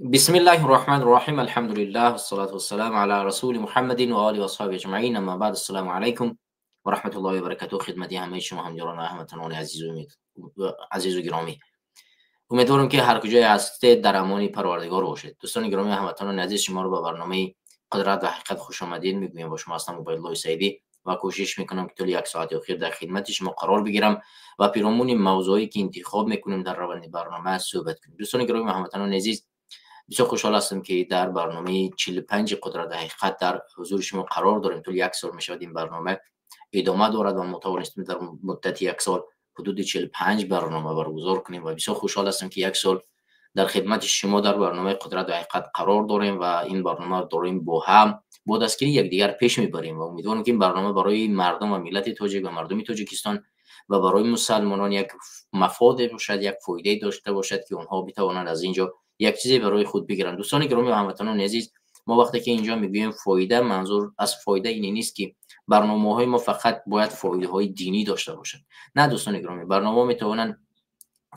بسم الله الرحمن الرحیم. الحمد لله والصلاة والسلام علی رسول محمد و آله و اصحابه اجمعین. اما بعد، السلام علیکم و رحمت الله و برکاته. خدمت همه شما همکاران و هموطنان عزیز و گرامی، امیدوارم که هر کجای هستید در امان پروردگار باشید. دوستان گرامی، هموطنان عزیز، شما رو به برنامه قدرت و حقیقت خوش آمدید میگویم. با شما هستم عبید الله سعیدی و کوشش میکنم که طول یک ساعت اخیر در خدمت شما قرار بگیرم و پیرامون موضوعی که انتخاب میکنیم در روند برنامه صحبت کنیم. دوستان گرامی، هموطنان عزیز، بسیار خوشحال هستم که در برنامه 45 قدرت حقیقت در حضور شما قرار داریم. طول یک سال میشود این برنامه ادامه دارد و ما توانستیم در مدت یک سال حدود 45 برنامه برگزار کنیم و بسیار خوشحال هستم که یک سال در خدمت شما در برنامه قدرت حقیقت قرار داریم و این برنامه داریم با هم با دستگیری یکدیگر پیش میبریم و امیدوارم که این برنامه برای مردم و ملت تاجیک و مردم تاجیکستان و برای مسلمانان یک مفاد باشد، یک فایده داشته باشد که اونها بتوانند از اینجا یک چیزی برای خود بگیرن. دوستان گرامی و هموطنان عزیز، ما وقتی که اینجا میگوییم فایده، منظور از فایده این نیست که برنامه‌های ما فقط باید فایده‌های دینی داشته باشد. نه دوستان گرامی، برنامه میتوانند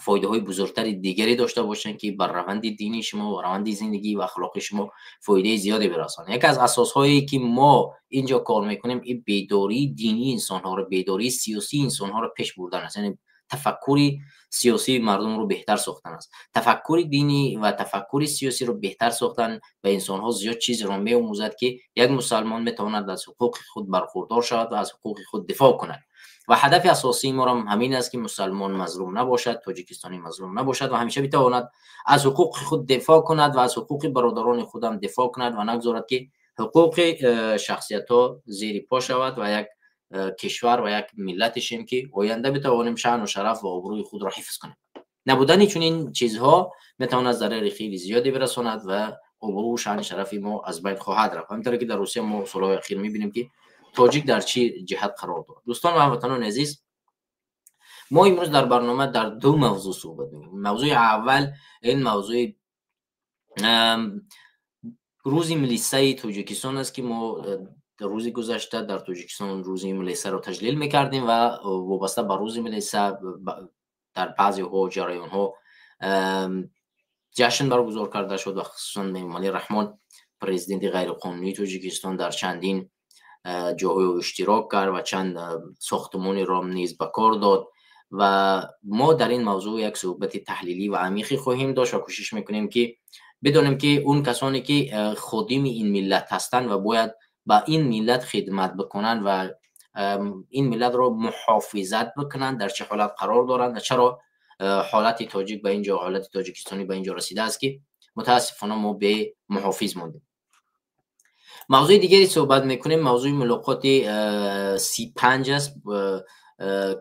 فایده‌های بزرگتر دیگری داشته باشند که بر روند دینی شما و روند زندگی و اخلاق شما فایده زیادی برسانند. یک از اساس‌هایی که ما اینجا کار میکنیم این بیداری دینی انسان‌ها رو، بیداری سیاسی انسان‌ها رو پیش بردن است. یعنی تفکری سیاسی مردم رو بهتر ساختن است. تفکر دینی و تفکر سیاسی رو بهتر ساختن و انسان‌ها زیاد چیز رو می‌آموزد که یک مسلمان میتواند از حقوق خود برخوردار شود و از حقوق خود دفاع کند. و هدف اساسی ما هم همین است که مسلمان مظلوم نباشد، تاجیکستانی مظلوم نباشد و همیشه بتواند از حقوق خود دفاع کند و از حقوق برادران خودم دفاع کند و نگذارد که حقوق شخصیت‌ها زیر پا شود و یک کشور و یک ملتشیم که آینده بتوانیم شأن و شرف و آبروی خود را حفظ کنیم. نبودن چون این چیزها میتواند ضرر خیلی زیادی برساند و آبرو و شأن شرف ما از بین خواهد رفت. همینطور که در روسیه ما سال‌های اخیر می‌بینیم که تاجیک در چی جهت قرار دارد. دوستان و هموطنان عزیز، ما امروز در برنامه در دو موضوع صحبت می‌کنیم. موضوع اول این موضوع روز ملیسه تاجیکستان است که ما در روز گذشته در تاجیکستان روز ملیسه را تجلیل می‌کردیم و وابسته به روز ملیسه در بعضی ها جریان ها جشن برگزار کرده شد و خصوصا ایمالی رحمان پرزیدنت غیرقانونی تاجیکستان در چندین جاهای اشتراک کرد و چند ساختمانی را نیز به کار داد و ما در این موضوع یک صحبت تحلیلی و عمیقی خواهیم داشت و کوشش میکنیم که بدانیم که اون کسانی که خادم این ملت هستند و باید با این ملت خدمت بکنند و این ملت را محافظت بکنند در چه حالت قرار دارند و چرا حالت تاجیک به اینجا، حالت تاجیکستانی به اینجا رسیده است که متاسفانه ما به محافظ ماندیم. موضوع دیگری صحبت میکنیم موضوع ملاقات 35 است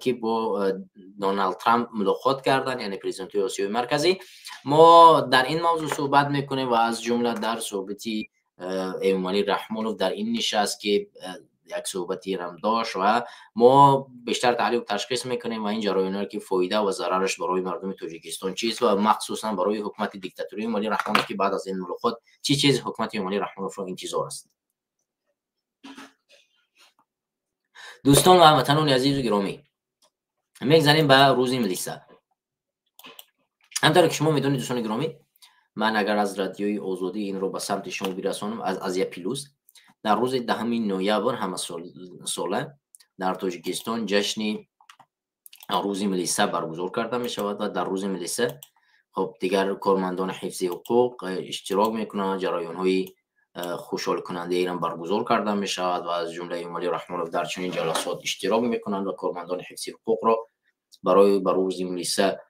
که با دونالد ترامپ ملاقات کردن، یعنی پرزیدنت آسیای مرکزی. ما در این موضوع صحبت میکنیم و از جمله در صحبتی ایمانی رحمانوف در این نشست که یک صحبتی هم داشت و ما بیشتر تحلیل و تشخیص میکنیم و این جریان‌ها که فایده و ضررش برای مردم تاجیکستان چیست و مخصوصا برای حکومت دیکتاتوری ایمانی رحمانوف که بعد از این ملاقات چی چیز حکومت ایمانی رحمانوف را انتظار است. دوستان و هموطنان عزیز و گرامی، میگذاریم به روز ملیسه. همونطور که شما میدونید دوستان گرامی، من اگر از رادیوی آزادی این رو به سمت شما برسانم از یک پیلوز در روز 10 نوامبر همه ساله در تاجیکستان جشن روز ملیسه برگزار کرده می شود و در روز ملیسه خب دیگر کارمندان حفظ حقوق اشتراک میکنند، جریان های خوشحال کننده ایران برگزار کرده می شود و از جمله ایمالی رحمانوف در چنین جلسات اشتراک میکنند و کارمندان حفظ حقوق را برای روز ملیسه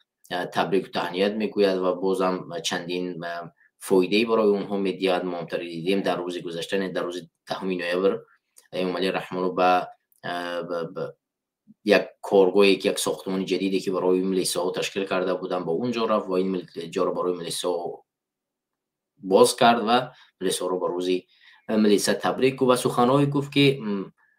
تبریک و تهنیت میگوید و بازم چندین فایده برای اونها میدهد. ما هم دیدیم در روز گذشته، در روز 10 نوامبر ایمالی رحمانوف به یک کارگاهی که یک ساختمان جدیدی که برای ملیسه ها تشکیل کرده بودن با اونجا رفت و این جا را برای ملیسه ها باز کرد و ملیسه ها را برای روز ملیسه تبریک و سخنهایی گفت که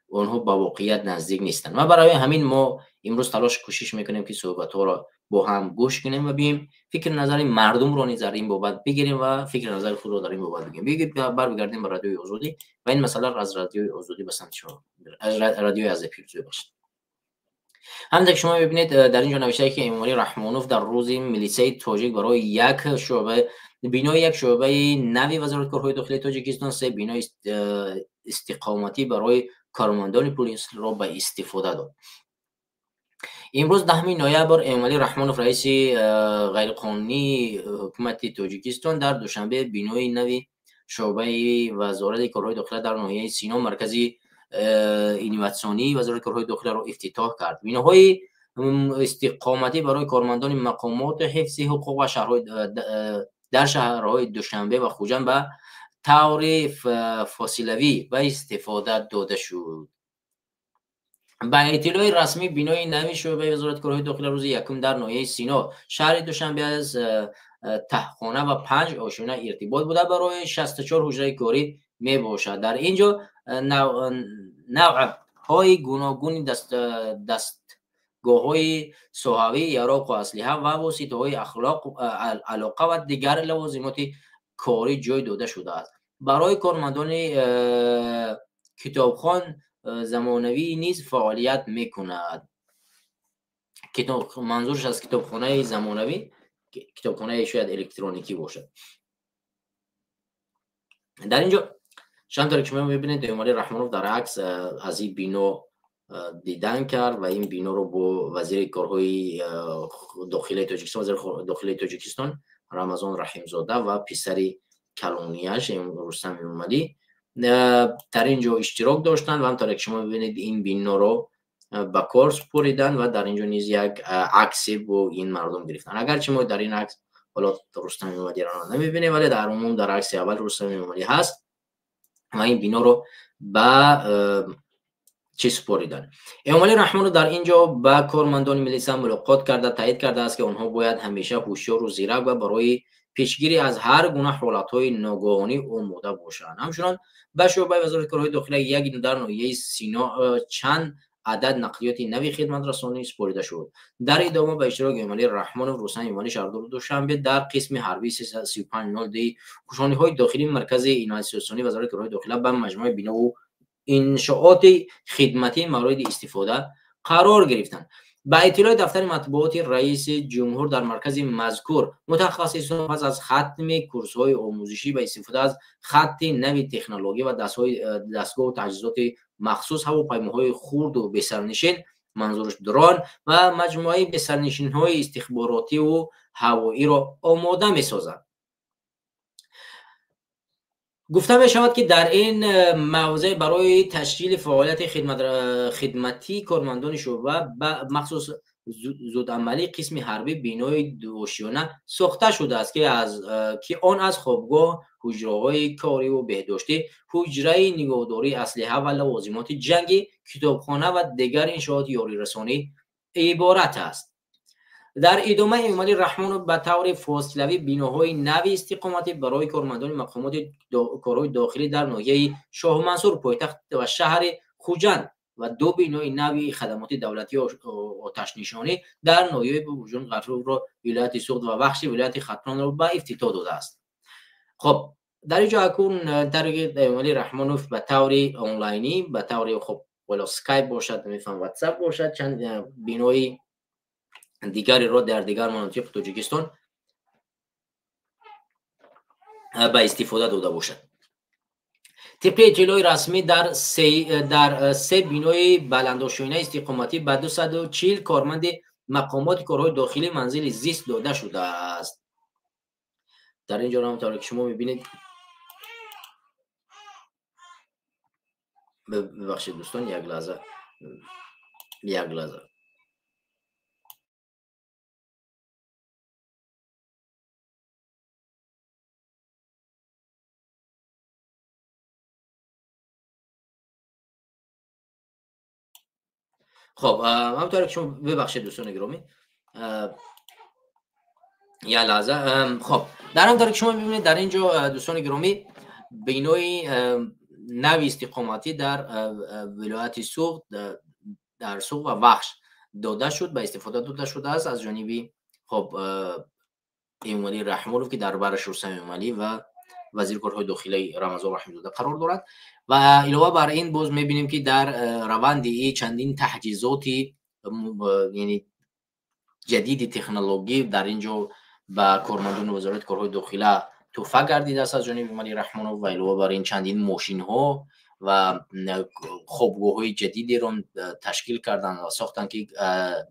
اونها با واقعیت نزدیک نیستن و برای همین ما امروز تلاش کوشش میکنیم که صحبت ها را با هم گوش کنیم و بیم فکر نظر مردم را در این بابت بگیریم و فکر نظر خود را در این بابت بگیم. برگردیم به رادیوی آزادی و این مسئله را از رادیوی آزادی به سمت شما، رادیوی از پیروزی باشد. همونطور که شما می‌بینید در اینجا نوشته که امامعلی رحمانوف در روز میلیسه تاجیک برای یک شعبه بینای یک شعبه نوی وزارت کارهای داخلی تاجیکستان، 3 بینای استقامتی برای کارمندان پلیس را به استفاده داد. امروز 10 نوامبر امامعلی رحمانوف رئیس غیرقانونی حکومت تاجیکستان در دوشنبه بینای نوی شعبه وزارت کارهای داخلی در ناحیه سینا مرکزی اینواتسیونی وزارت کارهای داخلی را افتتاح کرد. بیناهای استقامتی برای کارمندان مقامات حفظ حقوق و شهرهای در شهرهای دوشنبه و خوجند به طور فاصلوی به استفاده داده شد. با اطلاع رسمی بینای نوی شعبه وزارت کارهای داخلی روز یکم در ناحیه سینا شهر دوشنبه از تهخانه و 5 آشیانه ارتباط بوده برای 64 حجره کاری می باشد. در اینجا نوع‌های گوناگون دستگاه‌های صحوی، یراق و اسلحه و واسطه‌های علاقه و دیگر لوازمات کاری جای داده شده است. برای کارمندان کتابخوان زمانوی نیز فعالیت میکند. منظورش از کتابخانه زمانوی کتابخانه شاید الکترونیکی باشد. در اینجا همونطور که شما میبینید امامعلی رحمانوف در عکس از این بینو دیدن کرد و این بینو رو با وزیر کارهای داخلی تاجیکستان، وزیر داخلی تاجیکستان رمضان رحیمزاده و پسری کلونیش رستم امامعلی در اینجا اشتراک داشتن و همونطور که شما ببینید این بینو رو به کار سپریدن و در اینجا نیز یک عکس با این مردم گرفتن. اگرچه ما در این عکس حالا رستم امامعلی را نمیبینیم، ولی در عموم در عکس اول رستم امامعلی هست و این بینو رو به چی سپریدن. امامعلی رحمانوف در اینجا با کارمندان میلیسا ملاقات کرده، تایید کرده است که آنها باید همیشه هوشیار و زیرک و برای پیشگیری از هر گونه حالت‌های ناگهانی آماده باشند. همچنین به شعبه وزارت کارهای داخلی یک در ناحیه سینا چند عدد نقلیات نوی خدمت رسانی سپرده شد. در ادامه به اشتراک امامعلی رحمانوف رستم امامعلی شهردار دوشنبه در قسم حربی 335 دی کشانی‌های داخلی مرکز اینواتسیونی وزارت کارهای داخلی به مجموعه بنا و انشاءات خدمتی مورد استفاده قرار گرفتند. با اطلاع دفتر مطبوعات رئیس جمهور در مرکز مذکور متخصصان پس از ختم کورس‌های آموزشی به استفاده از خط نوی تکنولوژی و دستگاه و تجهیزات مخصوص هواپیماهای خرد و بسرنشین، منظورش درون و مجموعه بسرنشین‌های استخباراتی و هوایی را آماده می‌سازند. گفته می شود که در این موضع برای تشکیل فعالیت خدمتی کارمندان شعبه مخصوص زودعملی قسم حربی بینای دوشیانه ساخته شده است که آن از خوابگاه، حجره‌های کاری و بهداشتی، حجره نگهداری اسلحه و لوازمات جنگی، کتابخانه و دیگر انشاءات یاری رسانی عبارت است. در ادامه امامعلی رحمانوف به طور فاصلوی بیناهای نوی استقامتی برای کارمندان مقامات کارهای داخلی در ناحیه شاه منصور پایتخت و شهر خوجند و 2 بینای نوی خدمات دولتی آتش نشانی در ناحیه بوجون غرب را ولایت سوخت و بخش ولایت ختلان را به افتتاح داده است. خب در اینجا اکنون طریق امامعلی رحمانوف به طور آنلاینی، به طور خب ولا اسکایپ باشد، نمیفهم واتساپ باشد، چند بینای دیگری را در دیگر مناطق تاجیکستان به استفاده داده باشد. طبق اطلاع رسمی در سه بینای بلندآشیانه استقامتی به 240 کارمند مقامات کارهای داخلی منزل زیست داده شده است. در اینجا هم همونطور که شما میبینید، ببخشید دوستان یک لحظه خب همونطور که شما ببخشید دوستان گرامی یا لحظه. خب در همونطور که شما میبینید در اینجا دوستان گرامی بینای نوی استقامتی در ولایت سوق در سوق و بخش داده شد، به استفاده داده شده است از جانب خب امامعلی رحمانوف که در برش رستم امامعلی و وزیر کارهای داخلی رمضان رحیمزاده قرار دارد. و علاوه بر این باز میبینیم که در روند چندین تحجیزاتی یعنی جدید تکنولوژی در اینجا با کارمندان وزارت کارهای داخله توفیق گردیده است از جانب عملی رحمانوف و علاوه بر این چندین ماشین ها و خوابگاه های جدیدی را تشکیل کردن و ساختن که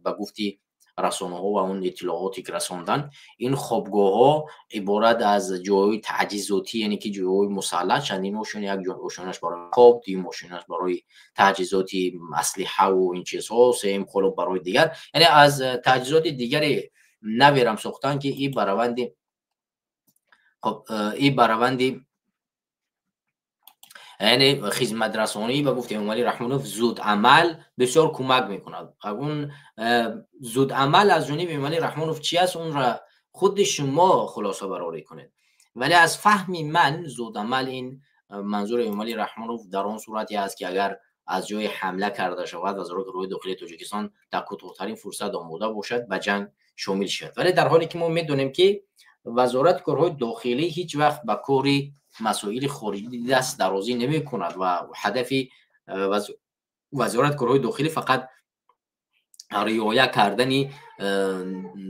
به گفتی رسانه ها و اون اطلاعاتی که رساندن این خوابگاه ها عبارت از جای تجهیزاتی، یعنی که جای مسلح چندین ماشین، یک ماشینش برای خواب، دی ماشینش برای تجهیزاتی اسلحه و این چیزها، سیم خلوب برای دیگر، یعنی از تجهیزات دیگری نویرم ساختن که این براوندی یعنی خدمت رسانی و گفته عملی رحمانوف زود عمل بسیار کمک میکند. اون زود عمل از جانب عملی رحمانوف چی است اون را خود شما خلاصه برآوری کنید. ولی از فهم من زود عمل این منظور عملی رحمانوف در آن صورتی است که اگر از جای حمله کرده شود وزارت کارهای داخلی تاجیکستان در کوتاه‌ترین فرصت آماده باشد به جنگ شامل شود. ولی در حالی که ما میدونیم که وزارت کارهای داخلی هیچ وقت به کاری مسائل خارجی دست درازی نمی کند و هدف وزارت کارهای داخلی فقط رعایت کردن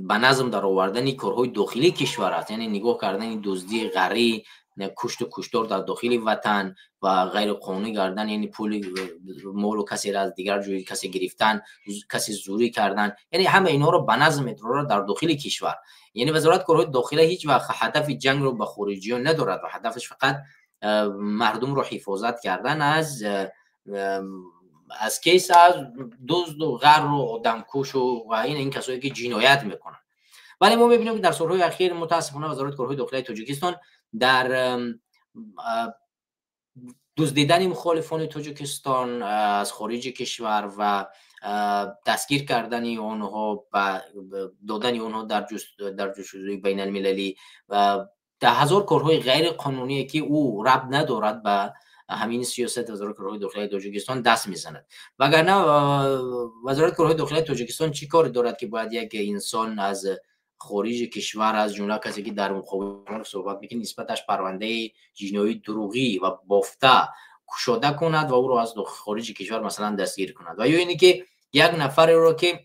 به نظم در آوردن کارهای داخلی کشور است، یعنی نگاه کردن دزدی غری، کشت و کشتار در داخل وطن و غیر قانونی کردن، یعنی پول مال و کسی را از دیگر جوی کسی گرفتن، کسی زوری کردن، یعنی همه اینا رو به نظم اداره در داخل کشور. یعنی وزارت کارهای داخلی هیچ وقت هدف جنگ رو به خارجیان ندارد و هدفش فقط مردم رو حفاظت کردن از کیس از دزد و غر و آدمکش و این کسایی که جنایت میکنن. ولی ما میبینیم که در سالهای اخیر متاسفانه وزارت کارهای داخلی تاجیکستان در دزدیدن مخالفان تاجیکستان از خارج کشور و دستگیر کردن آنها و دادن آنها در جستجوی بین المللی و ده هزار کارهای غیر قانونی که او ربط ندارد به همین سیاست وزارت کارهای داخلی تاجیکستان دست میزند. وگرنه وزارت کارهای داخلی تاجیکستان چی کار دارد که باید یک انسان از خارج کشور از جمله کسی که در مقابل صحبت میکنه نسبتش پرونده جنایی دروغی و بافته کشاده کند و او رو از خارج کشور مثلا دستگیر کند، و یا اینی که یک نفر رو که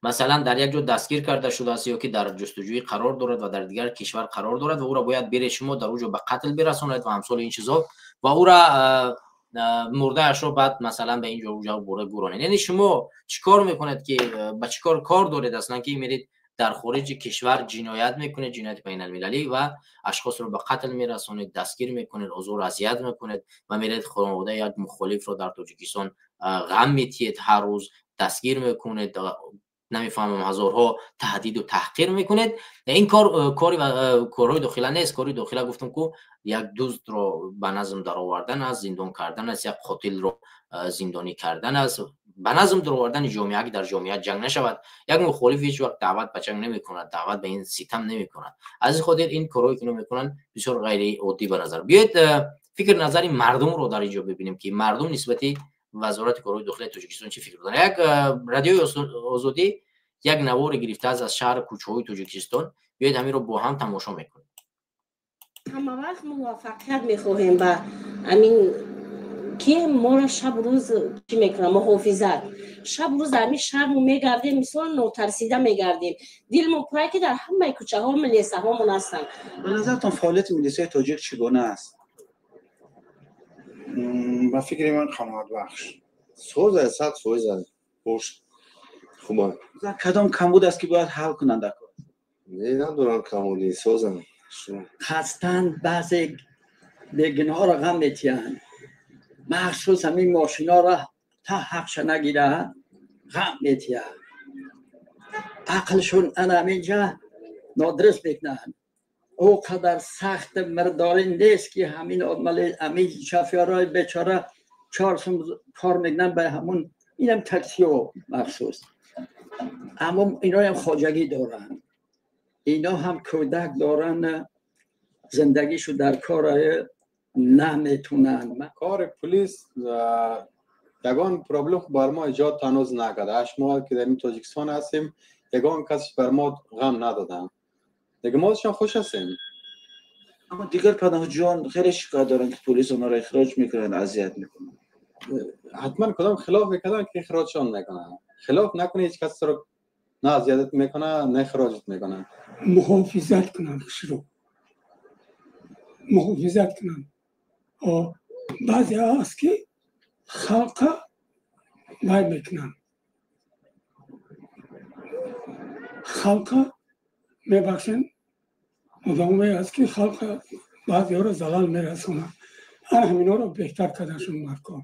مثلا در یک جا دستگیر کرده شده است یا که در جستجوی قرار دارد و در دیگر کشور قرار دارد و او را باید بره شما در اونجا به قتل برساند و امثال این چیزا و او را مرده اش رو بعد مثلا به اینجا اونجا برانید. یعنی شما چیکار میکنید که با چیکار کار دارید اصلا که میرید در خارج کشور جنایت میکنید، جنایت بین المللی، و اشخاص رو به قتل میرسونید، دستگیر میکنید، آزار اذیت میکنید و میرید خانواده یک مخالف رو در تاجیکستان غم میتید، هر روز دستگیر میکنید، نمیفهمم هزارها تهدید و تحقیر میکنید. این کارهای داخله نیست. کاری داخله گفتم که یک دزد رو به نظم در آوردن است، زندان کردن است، یک قاتل رو زندانی کردن است، به نظم در آوردن جامعه که در جامعه جنگ نشود. یک مخالف هیچ وقت دعوت به جنگ نمیکند، دعوت به این ستم نمیکند. از این خاطر این کارهایی که میکنن بسیار غیر عادی به نظر. بیاید فکر نظر مردم رو در اینجا ببینیم که مردم نسبت وزارت کارهای داخلی تاجیکستان چی فکر دارن. یک رادیوی آزادی یک نوار گرفته از شهر کوچه‌های تاجیکستان، بیاید همین رو با هم تماشا میکنیم. همه وقت موفقیت میخواهیم و همین که ما را شب روز چی میکنم محافظت، شب روز در همین شهر میگردیم، مثلا نوترسیده میگردیم، دلمون پره که در همه کوچه ها ملیسه هامون هستن. به نظرتون فعالیت ملیسه تاجیک چگونه است؟ با فکر من قناعت بخش. سوز 100% خوش خوبه. کدام کمبود است که باید حل کنند کار؟ ندارم کمبودی سوزم. خستن بعضی بگنها را غم میتیند، مخصوص همین ماشینا را تا حقش نگیره غم میتیند، عقلشون همینجا نادرست میکنند. او قدر سخت مرداری نیست که همین شفیارای بیچاره 4 سال کار میکنن به همون اینم تاکسی و مخصوص. اما اینا هم خواجگی دارن، اینا هم کودک دارن، زندگیشو در کارهای نمیتونن. کار پلیس یگان پرابلم بر ما ایجاد تنوز نکرده. 8 ماه که در این تاجیکستان هستیم یگان کسی بر ما غم ندادن، دیگه ما ازشان خوش هستیم. اما دیگر پناهجویان خیلی شکایت دارن که پلیس اونا را اخراج میکنن، اذیت میکنن. حتما کدام خلاف میکنن که اخراجشان نکنن. خلاف نکنه، هیچ کس رو نه اذیت میکنه نه اخراجت میکنه. محافظت کنن، شروع محافظت کنن. بعضی هست که خلق وای میکنن، خلق میبخشن، ادامه هست که خلق بعضی ها رو زلال میرسونن. همینا رو بهتر کردنشون مرکان.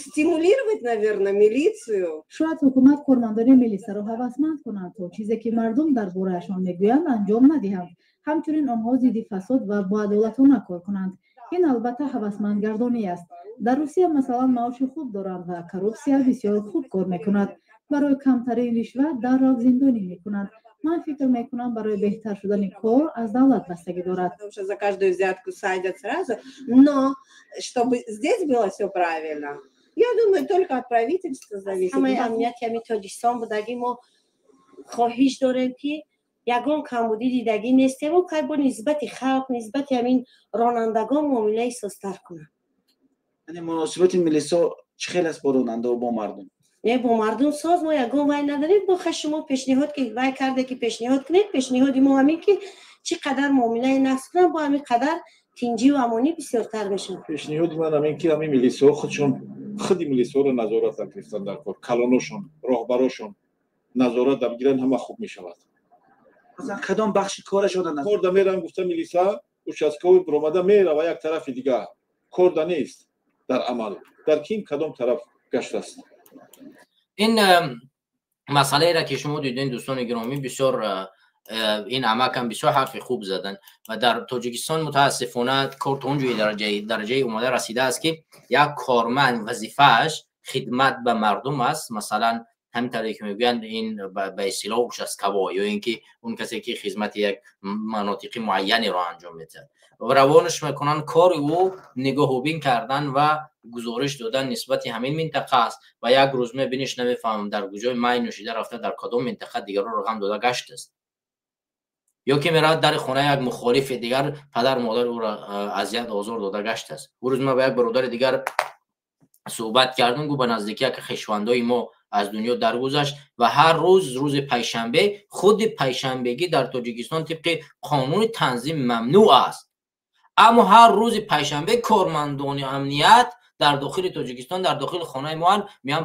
Стимулировать, наверное, милицию. شاید حکومت کارمندان میلیسا رو هوسمند کنند تا چیزی که مردم در بارهشان میگویند انجام ندهند. همچنین آنها ضد فساد و بی‌عدالتانه کار کنند. این البته هوسمندگردانی است. در روسیه مثلا معاش خوب دارند و کروپسیا بسیار خوب کار میکند. برای کمترین رشوه در راه زندانی میکنند. من فکر میکنم برای بهتر شدن کار از دولت بستگی دارد. За каждую взятку садят сразу, но чтобы здесь было все правильно, я думаю, только от правительства зависит. همه امنیتی همین تاجیکستان بودگی ما خواهش داریم که یگان کمبودی دیدگی نیستیم و که با نسبت خلق، نسبت همین رانندگان معامله سستر کنن. یعنی مناسبت میلیسا چه خیلی است با راننده و با مردم؟ نه با مردم ساز ما یگان وای نداریم. با شما پیشنهاد که وای کرده که پیشنهاد کنید، پیشنهاد ما همین که چقدر معامله نصب کنن با همین قدر تینجی و امانی بسیارتر میشن. پیشنهاد من همین که همین میلیسا خودی میلیسا رو نظارت گرفتن در کار، کلانشون، راهبراشون نظارت بگیرن، همه خوب میشود. مثلا کدام بخش کارشون کار میرن گفتم میلیسا اوچاسکوی برآمده میره و یک طرف دیگه کار نیست در عمل، در کیم کدام طرف گشت است. این مسئله را که شما دیدین دوستان گرامی، بسیار این عمک هم بسیار حرف خوب زدن و در تاجیکستان متاسفانه کار تا اونجوری درجه اومده رسیده است که یک کارمند وظیفه‌اش خدمت به مردم است. مثلا همین طریقی که میگویند این به اصطلاح اوچاسکوا، یا اینکه اون کسی که خدمت یک مناطق معینی را انجام میده و روانش میکنن کار او نگاهوبین کردن و گزارش دادن نسبت همین منطقه است و یک روز میبینیش نمیفهمم در کجای مای نوشیده رفته در کدام منطقه دیگر رو رقم داده گشت است، یا که میراد در خانه یک مخالف دیگر پدر مادر او را اذیت آزار داده گشت است. اون روز ما با یک برادر دیگر صحبت کردم، گفت به نزدیکی که خویشاوندای ما از دنیا درگذشت و هر روز پنجشنبه، خود پنجشنبگی در تاجیکستان طبق قانون تنظیم ممنوع است، اما هر روز پنجشنبه کارمندان امنیت در داخل تاجیکستان در داخل خانه ما میان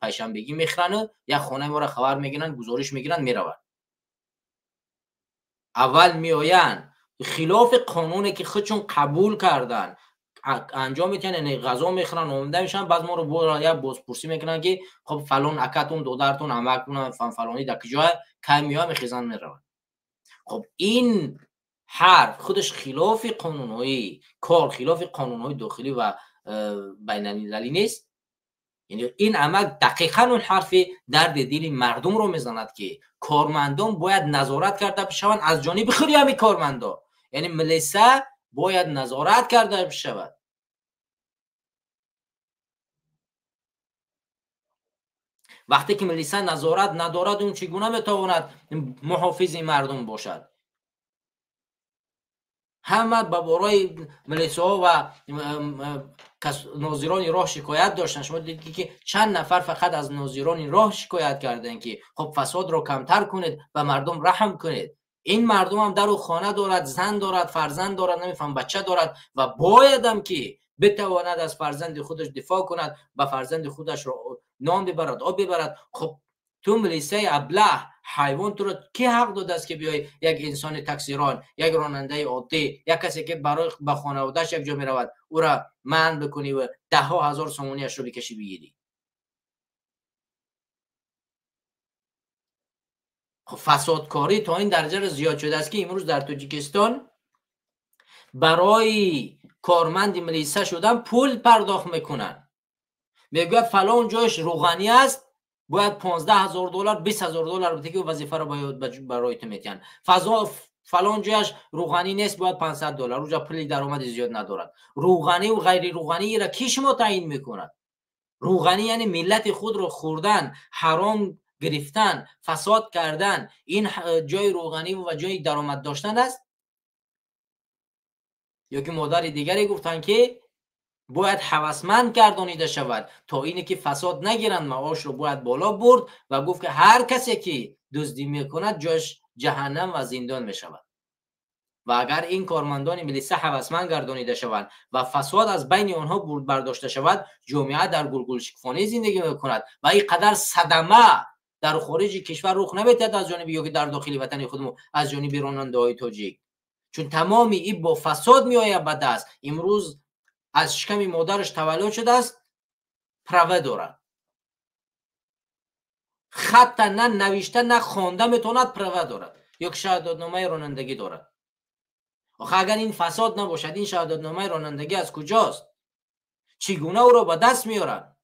پنجشنبگی میخرن، یک خانه ما را خبر میگیرن، گزارش میگیرن، میروند. اول میآیند خلاف قانونی که خودشون قبول کردن انجام میتن، یعنی غذا میخورن اومده میشن، بعد ما رو بازپرسی میکنن که خب فلان اکتون دودرتون عملتون فلانی در کجای کی میاد میخیزن میروند. خب این حرف خودش خلاف قانونهای کار، خلاف قانونهای داخلی و بین المللی نیست. یعنی این عمل دقیقاً اون حرف درد دل مردم رو میزند که کارمندان باید نظارت کرده بشوند از جانب خود همین کارمندان، یعنی ملیسا باید نظارت کرده بشود. وقتی که ملیسا نظارت ندارد اون چگونه میتواند محافظ مردم باشد؟ همه به برای ملیسا و ناظران راه شکایت داشتن. شما دیدید که چند نفر فقط از ناظران راه شکایت کردن که خب فساد رو کمتر کنید و مردم رحم کنید. این مردم هم در خانه دارد، زن دارد، فرزند دارد، نمیفهم بچه دارد و باید هم که بتواند از فرزند خودش دفاع کند، به فرزند خودش رو نان ببرد، آب ببرد. خب تو ملیسای ابله حیوان تو رو کی حق داده است که بیای یک انسان تاکسیران، یک راننده عادی، یک کسی که برای به خانواده‌اش یک جا میرود او را منع بکنی و ده ها هزار سومونیش رو بکشی بگیری؟ خب فسادکاری تا این درجه زیاد شده است که امروز در تاجیکستان برای کارمند ملیسا شدن پول پرداخت میکنن. میگه فلان جایش روغنی است باید $15,000 $20,000 بده که وظیفه رو برای تو میتن. فلان جایش روغنی نیست باید $500. اونجا پول درآمد زیاد ندارد. روغنی و غیر روغنی را کی شما تعیین میکند؟ روغنی یعنی ملت خود رو خوردن، حرام گرفتن، فساد کردن. این جای روغنی و جای درآمد داشتن است؟ یا که مادر دیگری گفتن که باید هوسمند گردانیده شود تا اینه که فساد نگیرند. معاش رو باید بالا برد و گفت که هر کسی که دزدی میکند جاش جهنم و زندان میشود. و اگر این کارمندان ملیسه هوسمند گردانیده شوند و فساد از بین آنها برداشته شود، جامعه در گلگل شکفانه زندگی میکند و این قدر صدمه در خارج کشور رخ نمیدهد از جانب یا که در داخل وطن خودمون از جانب راننده های تاجیک، چون تمامی این با فساد میآید به دست. امروز از شکم مادرش تولد شده است، پروه دارد، خط نه نوشته نه خوانده میتواند، پروه دارد، یک شهادتنامه رانندگی دارد. آخه اگر این فساد نباشد این شهادتنامه رانندگی از کجاست؟ چگونه او را به دست میارند؟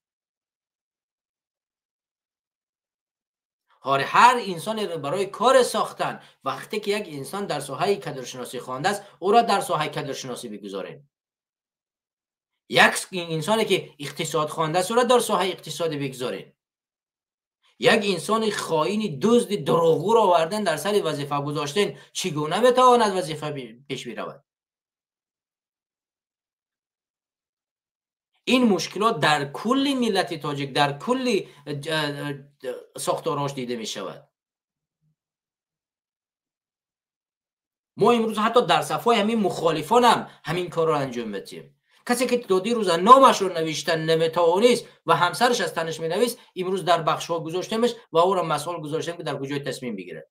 هر انسانی را برای کار ساختن، وقتی که یک انسان در ساحه کدرشناسی خوانده است او را در ساحه کدرشناسی بگذارید. یک انسانی که اقتصاد خوانده است او را در ساحه اقتصادی بگذارید. یک انسان خائن دزد دروغگو را آوردن در سر وظیفه گذاشتن، چگونه میتواند وظیفه پیش برود؟ این مشکلات در کل ملت تاجیک، در کل ساختاراش دیده می شود. ما امروز حتی در صفای همین مخالفان هم همین کار را انجام بدیم. کسی که دادی روز نامش رو نوشتن نمیتوانست و همسرش از تنش می نویست، امروز در بخش ها گذاشتمش و او را مسئول گذاشتم که در کجای تصمیم بگیره.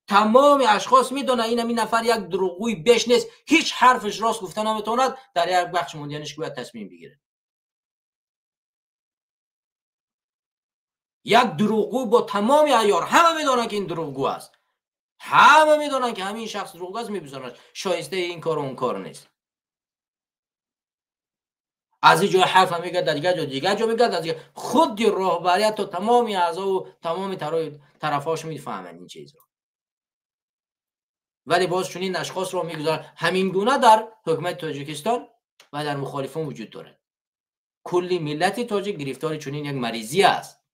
تمام اشخاص میدونن این نفر یک دروغگوی بیش نیست، هیچ حرفش راست گفتن نمیتواند، در یک بخش موندنش باید تصمیم بگیره. یک دروغگو با تمام عیار، همه میدونن که این دروغگو است، همه میدونن که همین شخص دروغگو است، میبزنن شایسته این کار و اون کار نیست. از این جای حرف میگه، در دیگه جا میگه، از خود راهبریت تا تمام اعضا و تمام طرفاش میفهمن این چیز رو. ولی باز چون این اشخاص رو میگذارن، همین گونه در حکومت تاجیکستان و در مخالفان وجود داره. کلی ملت تاجیک گرفتار چنین یک مریضی است.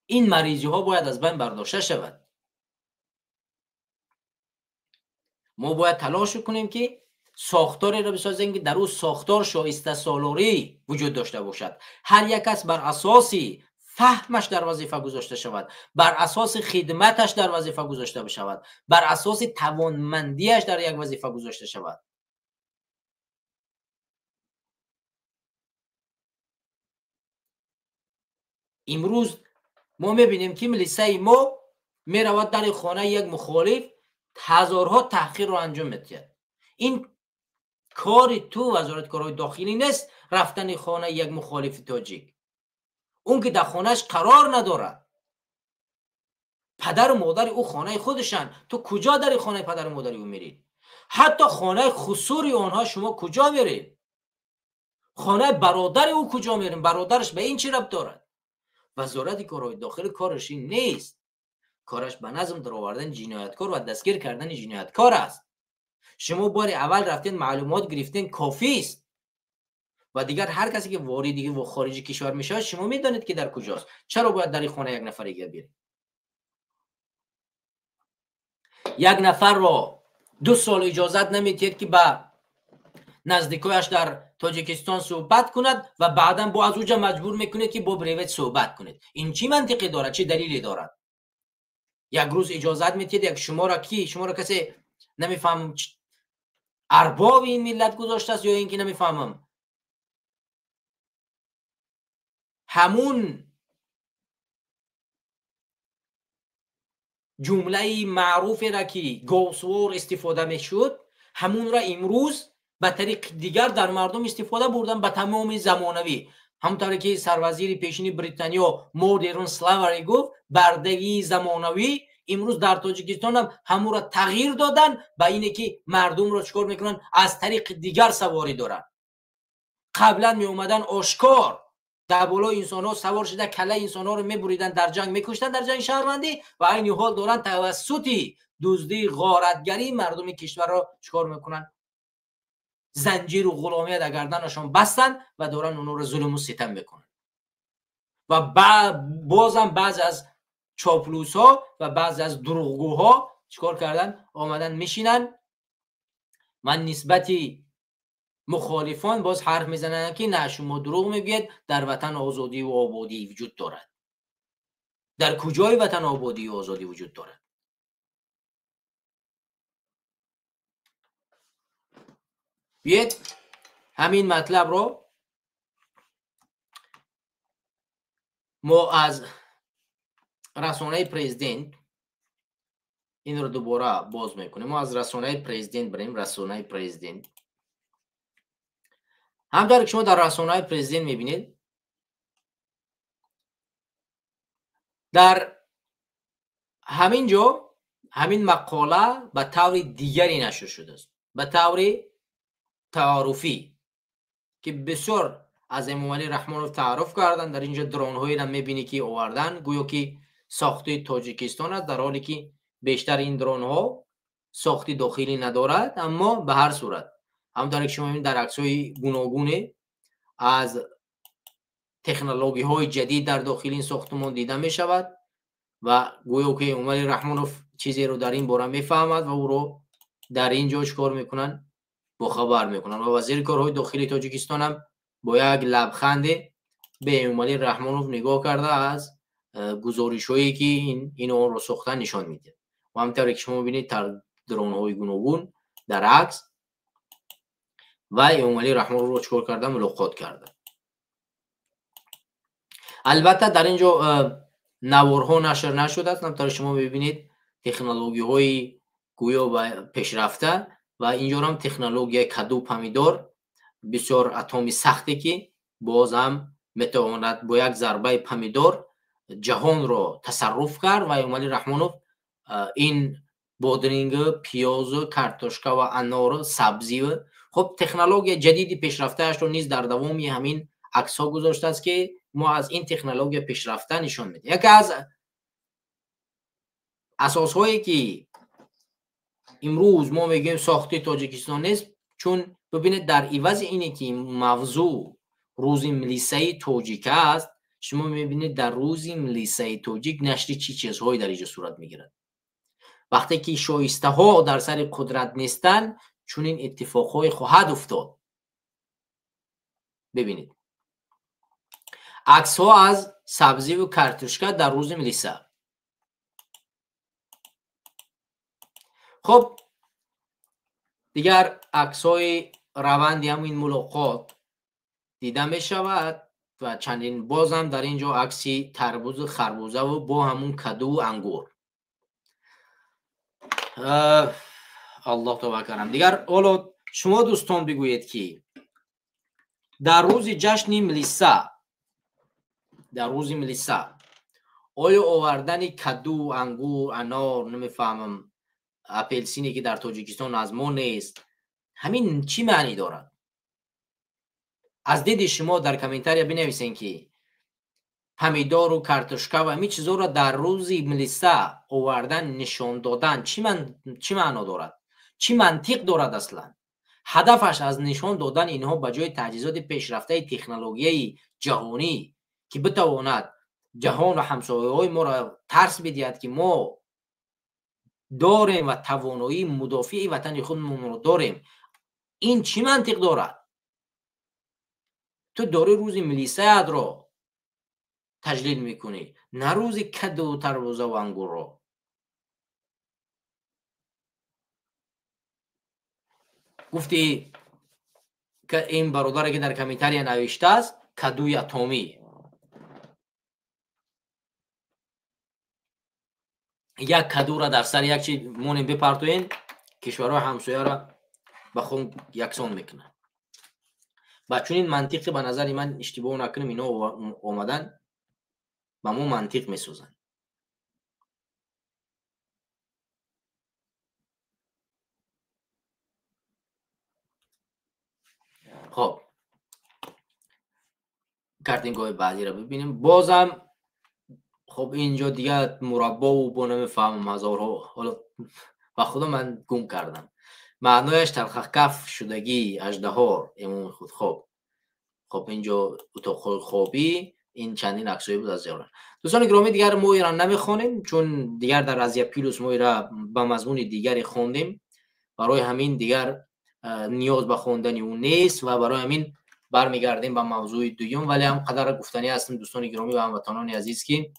این مریضی ها باید از بین برداشته شود. ما باید تلاش کنیم که ساختاری را بسازیم که در اون ساختار شایسته سالاری وجود داشته باشد. هر یک کس بر اساسی فهمش در وظیفه گذاشته شود، بر اساس خدمتش در وظیفه گذاشته بشود، بر اساس توانمندیش در یک وظیفه گذاشته شود. امروز ما میبینیم که ملیسه ما میرود در خانه یک مخالف هزارها تحقیر رو انجام میدهد. این کار تو وزارت کارهای داخلی نیست، رفتن خانه یک مخالف تاجیک. اون که در خانهش قرار نداره، پدر و مادر او خانه خودشن، تو کجا در خانه پدر و مادر او میرید؟ حتی خانه خصوصی آنها شما کجا میرید؟ خانه برادر او کجا میرین؟ برادرش به این چی ربط دارد؟ وزارت کارهای داخلی کارش این نیست. کارش به نظم در آوردن جنایتکار و دستگیر کردن جنایتکار است. شما بار اول رفتین معلومات گرفتین کافی است و دیگر هر کسی که واردی و خارجی کشور میشه شما میدانید که در کجاست. چرا باید در خانه یک نفر دیگه بیارید؟ یک نفر را 2 سال اجازت نمیدید که با نزدیکایش در تاجیکستان صحبت کند و بعدا با از اوجا مجبور میکنید که با پرایوت صحبت کنید. این چی منطقی دارد؟ چه دلیلی دارد؟ یک روز اجازت میدید یک شما را کسی نمیفهمم ارباب این ملت گذاشته است یا اینکه نمیفهمم همون جمله معروفی را که گوسوار استفاده میشد همون را امروز به طریق دیگر در مردم استفاده بردن به تمام زمانوی. همونطوری که سروزیر پیشین بریتانیا مودرن سلاوری گفت، بردگی زمانوی امروز در تاجیکستان هم همون را تغییر دادن به اینه که مردم را چکار میکنن؟ از طریق دیگر سواری دارن. قبلا می اومدن آشکار در بالا انسان ها سوار شده کله انسان ها رو میبریدن، در جنگ میکشتن، در جنگ شهروندی، و این حال دارن توسط دزدی غارتگری مردم کشور را چکار میکنن؟ زنجیر و غلامی در گردنشان بستن و دارن اونو رو ظلم و ستم میکنن. و بازم بعض از چاپلوس ها و بعض از دروغگوها چکار کردن؟ آمدن میشینن من نسبتی مخالفان باز حرف میزنن که نه شما دروغ میگید، در وطن آزادی و آبادی وجود دارد. در کجای وطن آبادی و آزادی وجود دارد؟ بیاید همین مطلب رو ما از رسانه پرزیدنت این رو دوباره باز میکنیم. ما از رسانه پرزیدنت بریم. رسانه پرزیدنت همونطور که شما در رسانه پرزیدنت میبینید در همین جا همین مقاله به طور دیگری نشر شده است، به طور تعارفی که بسیار از امامعلی رحمانوف تعارف کردن. در اینجا درون هایی را میبینی که آوردن گویا که ساخته تاجیکستان است، در حالی که بیشتر این درون ها ساختی داخلی ندارد. اما به هر صورت همونطور که شما میبینید در عکس‌های گوناگون از تکنولوژی های جدید در داخل این ساختمان دیده می شود و گویا که امامعلی رحمانوف چیزی رو در این باره میفهمد و او رو در اینجا چیکار میکنن؟ با خبر میکنن. و وزیر کارهای داخلی تاجیکستان هم با یک لبخند به امامعلی رحمانوف نگاه کرده از گزارش‌هایی که این رو ساختن نشان میده. و همونطور که شما ببینید در درون‌های گوناگون در عکس و امامعلی رحمانوف رو چیکار کرده؟ ملاقات کرده. البته در اینجا نوارها نشر نشده است. همونطور شما ببینید تکنولوژی‌های گویا و پیشرفته و اینجا هم تکنولوژی کدو پمیدار بسیار اتمی سخته که باز هم میتواند با یک ضربه پمیدار جهان را تصرف کرد. و امامعلی رحمانوف این بادرینگ، پیاز، کارتوشکا و انار، سبزی و خب تکنولوژی جدیدی پیشرفته اش رو نیز در دوامی همین عکس ها گذاشته است که ما از این تکنولوژی پیشرفته نشان میده. یکی از اساس هایی که امروز ما میگیم ساخته تاجیکستان نیست، چون ببینید در عوض اینه که موضوع روز ملی تاجیک است، شما میبینید در روز ملی تاجیک نشر چی چیزهایی در اینجا صورت میگیرد. وقتی که شایسته ها در سر قدرت نیستن چون این اتفاقهای خواهد افتاد. ببینید عکس ها از سبزی و کارتوشکا در روز ملی. خب دیگر عکس های روندی هم این ملاقات دیده می شود و چندین باز هم در اینجا عکسی تربوز خربوزه و با همون کدو و انگور. الله توبه کنم. دیگر حالا شما دوستان بگویید که در روز جشن ملیسا، در روز ملیسا آیا آوردن کدو، انگور، انار، نمیفهمم اپلسینی که در تاجیکستان از ما نیست، همین چی معنی دارد؟ از دید شما در کامنتاری بنویسین که پمیدار و کارتوشکا و همین چیزا را در روز ملیسا آوردن، نشان دادن چی معنا دارد؟ چی منطق دارد اصلا؟ هدفش از نشان دادن اینها به جای تجهیزات پیشرفته تکنولوژی جهانی که بتواند جهان و همسایه‌های ما را ترس بدهد که ما داریم و توانایی مدافع وطن خودمون رو داریم، این چی منطق دارد؟ تو داری روز ملی صد رو تجلیل میکنی، نه روز کدو و تربوزه و انگور رو. گفتی که این برادر که در کامنتاری نوشته است کدوی اتمی، یک کدو را در سر یک چیز مونیم بپرتوین، کشورهای همسایه را به خون یکسان میکنه. و چون این منطق به نظر من اشتباه نکنم اینا اومدن به ما منطق میسوزن. خب کارتینگ‌های بعدی را ببینیم. بازم خب اینجا دیگه مربا و با نمیفهمم هزارها، حالا و خدا من گم کردم معنایش تلخ کف شدگی اژدها امام خود. خب اینجا اتاق خوابی، این چندین عکسایی بود از جوان. دوستان گرامی دیگر ما ایران نمیخوانیم چون دیگر در رضیه پیلوس ما را به مضمون دیگری خواندیم، برای همین دیگر نیاز به خواندن اون نیست و برای همین برمیگردیم به موضوع دوم. ولی هم قدر گفتنی هستم دوستان گرامی و هموطنان عزیز که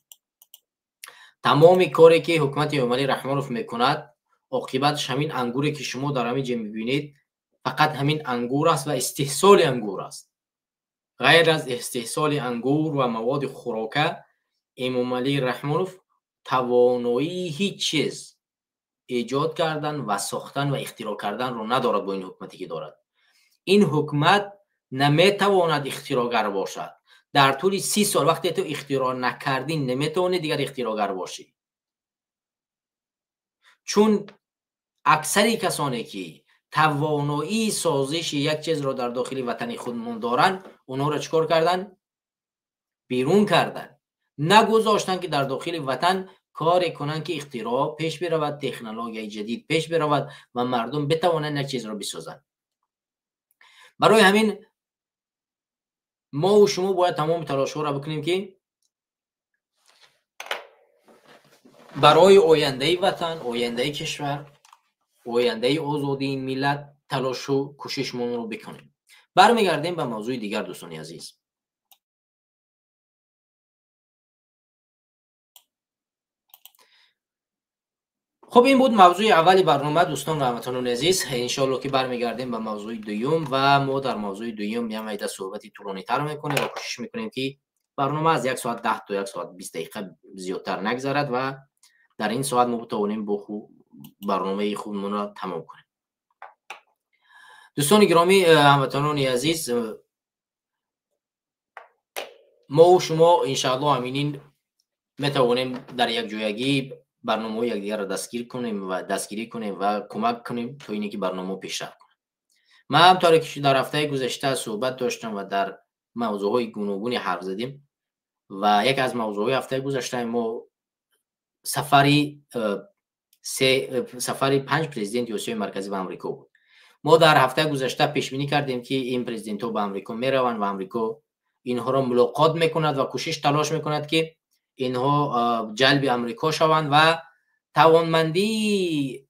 تمام کاری که حکومت امامعلی رحمانوف میکند عاقبتش همین انگوری که شما در همین جا میبینید فقط همین انگور است و استحصال انگور است. غیر از استحصال انگور و مواد خوراکه امامعلی رحمانوف توانایی هیچ چیز ایجاد کردن و ساختن و اختراع کردن رو ندارد. با این حکومتی که دارد این حکومت نمیتواند اختراعگر باشد. در طول 30 سال وقتی تو اختراع نکردین نمیتونی دیگر اختراعگر باشی، چون اکثر کسانی که توانایی سازش یک چیز را در داخل وطن خودمون دارن اونها را چکار کردن؟ بیرون کردن، نگذاشتن که در داخل وطن کار کنن که اختراع پیش برود، تکنولوژی جدید پیش برود و مردم بتوانند یک چیز را بسازن. برای همین ما و شما باید تمام تلاش ها را بکنیم که برای آینده وطن، آینده کشور، آینده آزادی این ملت تلاش و کوششمون رو بکنیم. برمیگردیم به موضوع دیگر دوستان عزیز. خب این بود موضوع اولی برنامه دوستان و هموطنان عزیز. انشالله که برمیگردیم به موضوع دوم و ما در موضوع دوم میام صحبتی طولانی تر میکنیم و کوشش میکنیم که برنامه از 1 ساعت 10 تا 1 ساعت 20 دقیقه زیادتر نگذرد و در این ساعت ما بتوانیم برنامه خودمون را تمام کنیم. دوستان گرامی هموطنان عزیز، ما و شما انشاءالله همینین میتوانیم در یک جایگی برنامه یکدیگر را دستگیری کنیم و کمک کنیم تا اینکه برنامه پیشرفت کنه. ما همطوری که در هفته گذشته صحبت داشتم و در موضوعهای گوناگونی حرف زدیم و یک از موضوعهای هفته گذشته ما سفری 5 پرزیدنت آسیای مرکزی به آمریکا بود. ما در هفته گذشته پیش بینی کردیم که این پرزیدنت ها به آمریکا میروند و آمریکا اینها را ملاقات میکند و کوشش تلاش میکند که اینها جلب آمریکا شوند و توانمندی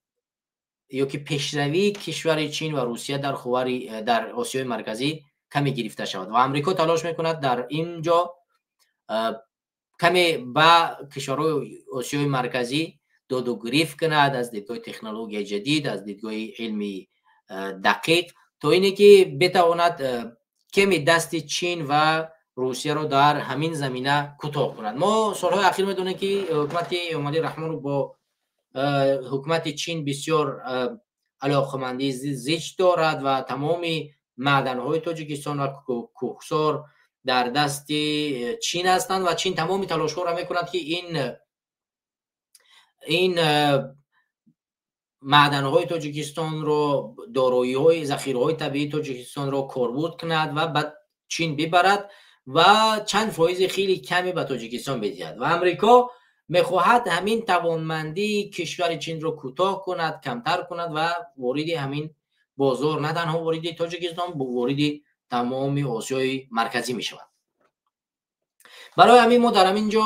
یا که پیشروی کشور چین و روسیه در آسیای مرکزی کمی گرفته شود و آمریکا تلاش میکند در اینجا کمی با کشورهای آسیای مرکزی داد و گریفت کند از دیدگاه تکنولوژی جدید، از دیدگاه علمی دقیق، تا اینه که بتواند کمی دست چین و روسیه رو در همین زمینه کوتاه کند. ما سالهای اخیر میدونیم که حکومت امامعلی رحمانوف با حکومت چین بسیار علاقمندی زیست دارد و تمام معدن‌های تاجیکستان و کوهسار در دست چین هستند و چین تمام تلاش‌ها را میکند که این معدن‌های تاجیکستان رو، دارایی‌های ذخیره‌های طبیعی تاجیکستان رو کاربرد کند و بعد چین ببرد و چند فایز خیلی کمی به تاجیکستان بدهد و آمریکا میخواهد همین توانمندی کشور چین رو کوتاه کند، کمتر کند و وارد همین بازار نه تنها وارد تاجیکستان وارد تمام آسیای مرکزی می شود. برای همین ما در همینجا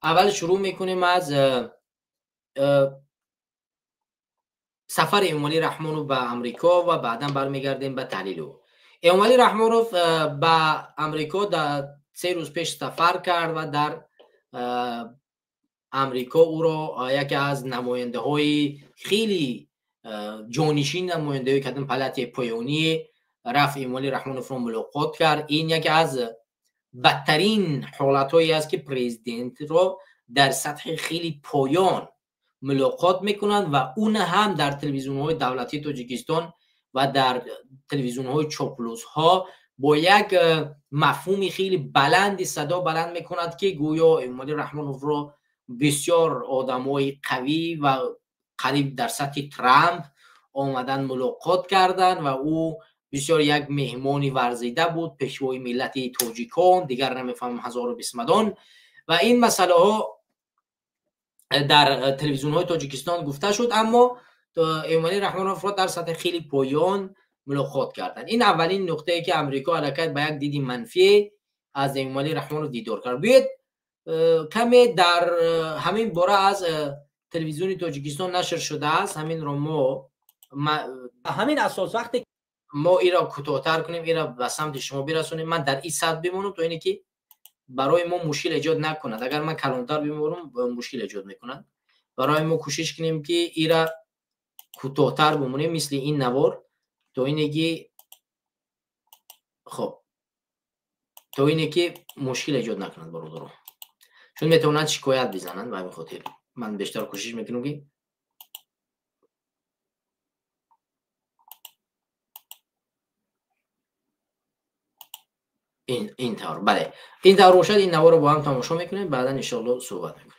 اول شروع میکنیم از سفر امامعلی رحمانوف به آمریکا و بعدا برمیگردیم به تحلیل او. امامعلی رحمانوف به آمریکا در 3 روز پیش سفر کرد و در آمریکا او را یکی از نماینده های خیلی جانشین نماینده که در پالات پایانی رفت امامعلی رحمانوف را ملاقات کرد. این یکی از بدترین حالت هایی است که پرزیدنت را در سطح خیلی پایان ملاقات میکنند و اون هم در تلویزیون های دولتی تاجیکستان و در تلویزیون های چاپلوس ها با یک مفهوم خیلی بلندی صدا بلند میکند که گویا امامعلی رحمانوف را بسیار آدمای قوی و قریب در سطح ترامپ آمدن ملاقات کردند و او بسیار یک مهمانی ورزیده بود، پیشوای ملت تاجیکان، دیگر نمیفهم هزار بسمدان و این مسئله ها در تلویزیون های تاجیکستان گفته شد، اما امامعلی رحمانوف را در سطح خیلی پایان ملاقات کردند. این اولین نقطه ای که امریکا حرکت به یک دید منفی از امامعلی رحمانوف دیدار کرد. بیاید کمی در همین باره از تلویزیون تاجیکستان نشر شده است، همین را ما همین اساس وقتی ما ایرا کوتاه‌تر کنیم، ایرا به سمت شما برسونیم، من در این سطح بمونم تا اینه که برای ما مشکل ایجاد نکند. اگر من کلانتر بمونم مشکل ایجاد میکنند. برای ما کوشش کنیم که ایرا کوتاه‌تر بمونیم مثل این نوار تا اینه که خب تا اینه که مشکل ایجاد نکنند برادران، چون میتونن شکایت بزنند. و همین خاطر من بیشتر کوشش میکنم که این طور بله این طور روشن این نوار رو با هم تماشا میکنیم، بعدا ان شاء الله صحبت میکنیم.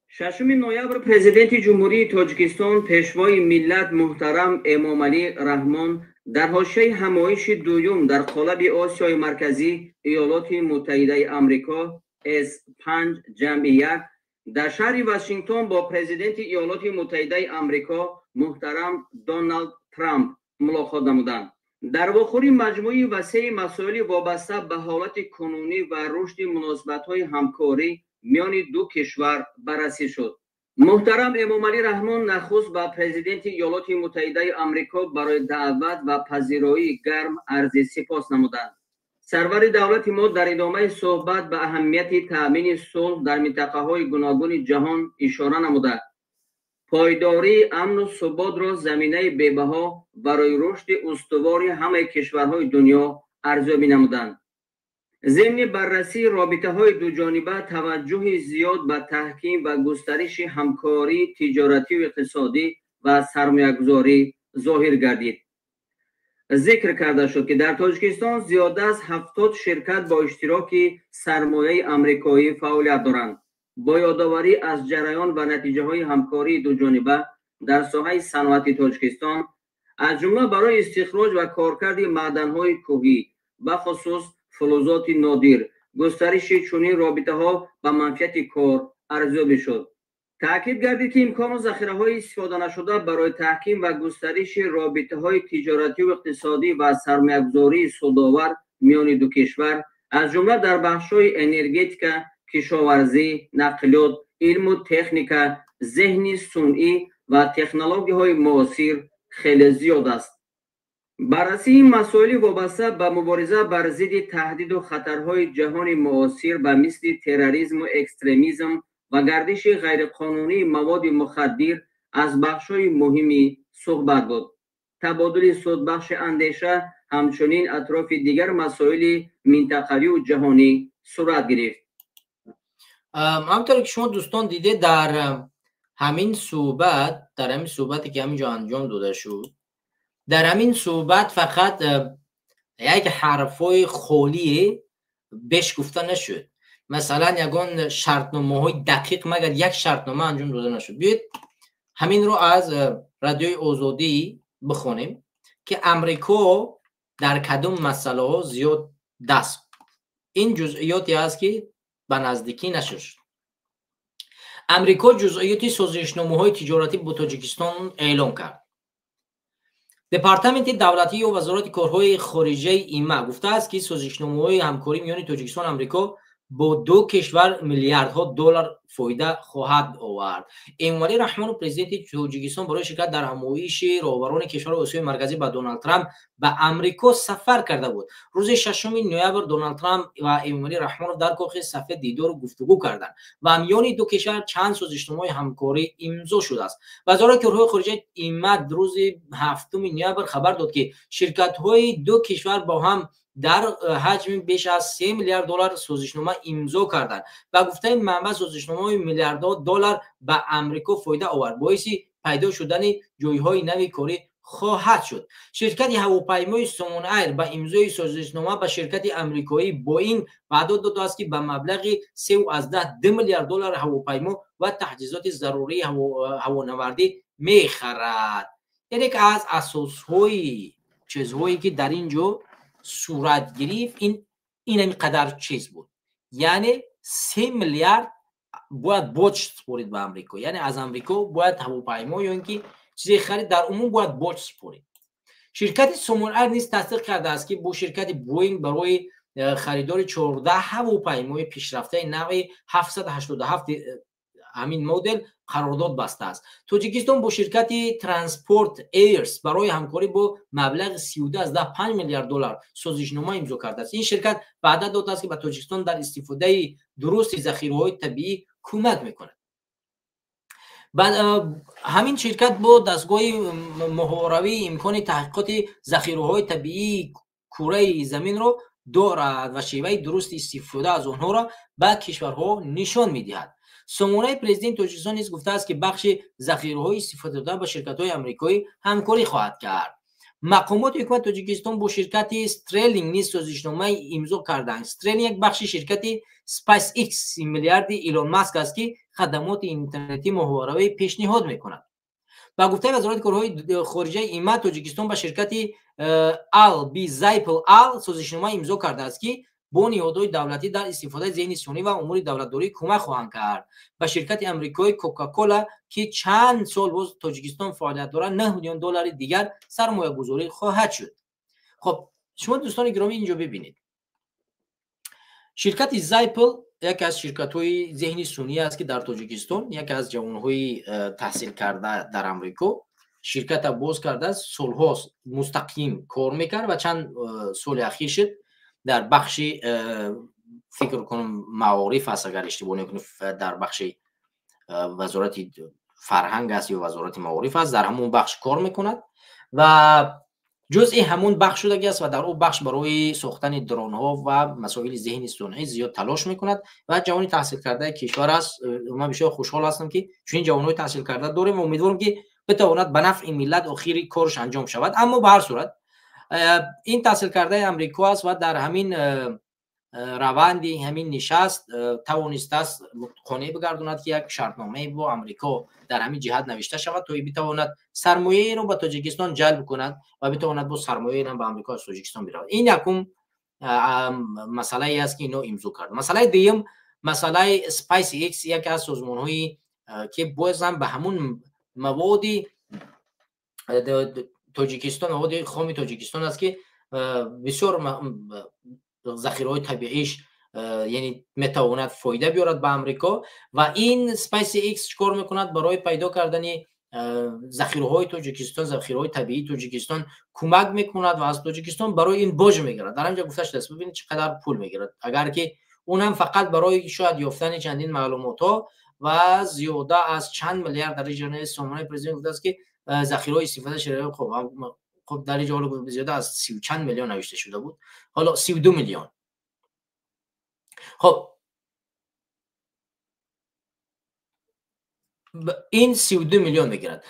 6 نوامبر پرزیدنت جمهوری تاجیکستان پیشوای ملت محترم امامعلی رحمان در حاشیه همایش دوم در قالب آسیای مرکزی ایالات متحده آمریکا S5 جمع 1 در شهر واشنگتن با پرزیدنت ایالات متحده آمریکا محترم دونالد ترامپ ملاقات نمودند. در واخوری مجموعی وسیع مسائل وابسته به حالت کنونی و رشد مناسبت‌های همکاری میان دو کشور بررسی شد. محترم امامعلی رحمان نخست به پرزیدنت ایالات متحده آمریکا برای دعوت و پذیرایی گرم عرض سپاس نمودند. سرور دولت ما در ادامه صحبت به اهمیت تأمین صلح در منطقه‌های گوناگون جهان اشاره نمودند. پایداری امن و ثبات را زمینه بی‌بها برای رشد استوار همه کشورهای دنیا ارزیابی نمودند. ضمن بررسی رابطه‌های دوجانبه توجه زیاد به تحکیم و گسترش همکاری تجارتی و اقتصادی و سرمایه‌گذاری ظاهر گردید. ذکر کرده شد که در تاجیکستان زیاده از 70 شرکت با اشتراک سرمایه آمریکایی فعالیت دارند. با یادآوری از جریان و نتیجه‌های همکاری دوجانبه در ساحه صنعت تاجیکستان از جمله برای استخراج و کارکرد معدن‌های کوهی و خصوص فلزات نادر گسترش چنین رابطه‌ها به منفعت کار ارزیابی شد. تأکید گردید که امکان و ذخیره‌های استفاده نشده برای تحکیم و گسترش رابطه‌های تجارتی و اقتصادی و سرمایه‌گذاری سودآور میان دو کشور از جمله در بخش‌های انرژتیک، کشاورزی، نقلیات، علم و تکنیک، ذهن صنعی و تکنولوژی‌های معاصر خیلی زیاد است. بررسی این مسائل وابسته به مبارزه بر ضد تهدید و خطرهای جهان معاصر به مثل تروریسم و اکستریمیسم و گردش غیرقانونی مواد مخدر از بخش‌های مهمی صحبت بود. تبادل سودبخش اندیشه همچنین اطراف دیگر مسائل منطقوی و جهانی صورت گرفت. همونطور که شما دوستان دیده در همین صحبتی که همینجا انجام داده شد، در همین صحبت فقط یک حرفای خالی بهش گفته نشد. مثلا یگان شرطنامه‌های دقیق مگر یک شرطنامه انجام داده نشد. بیاید همین رو از رادیوی آزادی بخونیم که امریکا در کدام مسئله ها زیاد دست. این جزئیاتی است که به نزدیکی نشد. امریکا جزئیات سازشنامه‌های تجارتی با تاجیکستان اعلام کرد. دپارتمنت دولتی یا وزارت کارهای خارجه ایما گفته است که سازشنامه‌های همکاری میان تاجیکستان و آمریکا با دو کشور میلیاردها دلار فایده خواهد آورد. امامعلی رحمان پرزیدنت تاجیکستان برای شرکت در همایش راهبران کشور آسیای مرکزی با دونالد ترامپ به آمریکا سفر کرده بود. روز 6 نوامبر دونالد ترامپ و امامعلی رحمان در کاخ سفید دیدار و گفتگو کردند و میان دو کشور چند سازشنامه همکاری امضا شده است. وزارت کارهای خارجه ایما روز 7 نوامبر خبر داد که شرکت‌های دو کشور با هم در حجم بیش از 3 میلیارد دلار سازشنامه امضا کردند و گفته این منبع سازشنامه میلیاردها دلار به آمریکا فایده آورد، باعث پیدا شدن جایهای نوی کاری خواهد شد. شرکت هواپیمای سامون ایر با امضای سازشنامه با شرکت آمریکایی بوئینگ وعده داده است که به مبلغ 3.2 میلیارد دلار هواپیما و تجهیزات ضروری هوانوردی میخرد. یعنی که از اساسهای چیزهایی که در اینجا صورت گرفت این قدر چیز بود، یعنی 3 میلیارد باید بودج سپارید به آمریکا، یعنی از آمریکا باید هواپیما یا اینکه چیزی خرید در عموم باید بودج سپارید. شرکت سامون ایر نیز تصدیق کرده است که با شرکت بوئینگ برای خریدار 14 هواپیمای پیشرفته نوع 787 همین مدل قرارداد بسته است. تاجیکستان با شرکت ترانسپورت ایرز برای همکاری با مبلغ 13.5 میلیارد دلار سازشنامه امضا کرده است. این شرکت وعده داده است که به تاجیکستان در استفاده درست ذخیره‌های طبیعی کمک میکند. بعد همین شرکت با دستگاه محوروی امکان تحقیقات ذخیره‌های طبیعی کره زمین را دارد و شیوه درست استفاده از آنها را به کشورها نشان می‌دهد. سامانه پرزیدنت تاجیکستان نیز گفته است که بخش ذخیره‌های استفاده شده با شرکت‌های آمریکایی همکاری خواهد کرد. مقامات حکومت تاجیکستان با شرکت استرلینگ نیز سازشنامه امضا کردند. استرلینگ یک بخش شرکت اسپیس ایکس میلیاردی ایلون ماسک است که خدمات اینترنتی محوروی پیشنهاد می‌کند. با گفته وزارت کارهای خارجه ایمت تاجیکستان با شرکت ال بی زایپل ال سازشنامه امضا کرده است که با نهادهای دولتی در استفاده ذهنی سنی و امور دولتداری کمک خواهند کرد. با شرکت آمریکایی کوکاکولا که چند سال باز تاجیکستان فعالیت دارد 9 میلیون دلار دیگر سرمایه گذاری خواهد شد. خب شما دوستان گرامی اینجا ببینید، شرکت زایپل یکی از شرکت‌های ذهنی سنی است که در تاجیکستان یکی از جوان‌های تحصیل کرده در آمریکا شرکت باز کرده، سال‌هاست مستقیم کار می‌کرد و چند سال اخیر شد در بخش فکر کنم معارف است اگر اشتباه نکنم در بخش وزارت فرهنگ است یا وزارت معارف است، در همون بخش کار میکند و جزء همون بخش شده است و در اون بخش برای ساختن درون ها و مسائل ذهنی صنعی زیاد تلاش میکند و جوانی تحصیل کرده کشور است. من بسیار خوشحال هستم که چنین جوانای تحصیل کرده داریم و امیدوارم که بتواند به نفع ملت آخری کارش انجام شود. اما به هر صورت این تحصیل کرده امریکا است و در همین روندی همین نشست توانسته است قانع بگرداند که یک شرطنامه با امریکا در همین جهت نوشته شود تا بتواند سرمایه را به تاجیکستان جلب کند و بتواند با سرمایه را به آمریکا از تاجیکستان برود. این یکم مسئله است که اینو امضا کرد. مسئله دوم مسئله اسپیس ایکس، یکی از سازمان‌هایی که بازم به همون مواد تاجیکستان، مواد خام تاجیکستان است که بسیار ذخیره‌های طبیعیش یعنی میتواند فایده بیارد به آمریکا و این اسپیس ایکس چیکار میکند؟ برای پیدا کردن ذخیره‌های تاجیکستان، ذخیره‌های طبیعی تاجیکستان کمک میکند و از تاجیکستان برای این باج میگیرد. در همینجا گفته شده است ببینید چقدر پول میگیرد، اگر که اونم فقط برای شاید یافتن چندین معلومات ها و زیاده از چند میلیارد در جریان سامانه پرزیدنت گفته است که ذخیره‌های استفاده شده. خب در اینجا حالا زیاده از 30 چند میلیون نوشته شده بود، حالا 32 میلیون. خب این 32 میلیون میگیرد.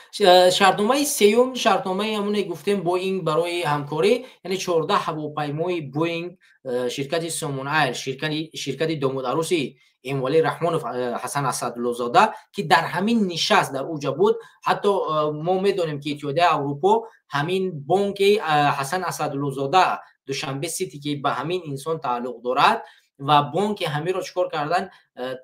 شرطنامه سیوم شرطنامه همون گفتیم بوئینگ برای همکاری، یعنی 14 هواپیمای بوئینگ شرکت سامون ایر، شرکت داماد عروسی اموالی رحمان حسن اسدالله زاده که در همین نشست در اوجا بود. حتی ما میدونیم که اتحادیه اروپا همین بانک حسن اسدالله زاده دوشنبه سیتی که به همین انسان تعلق دارد و بانک همین را چکار کردن؟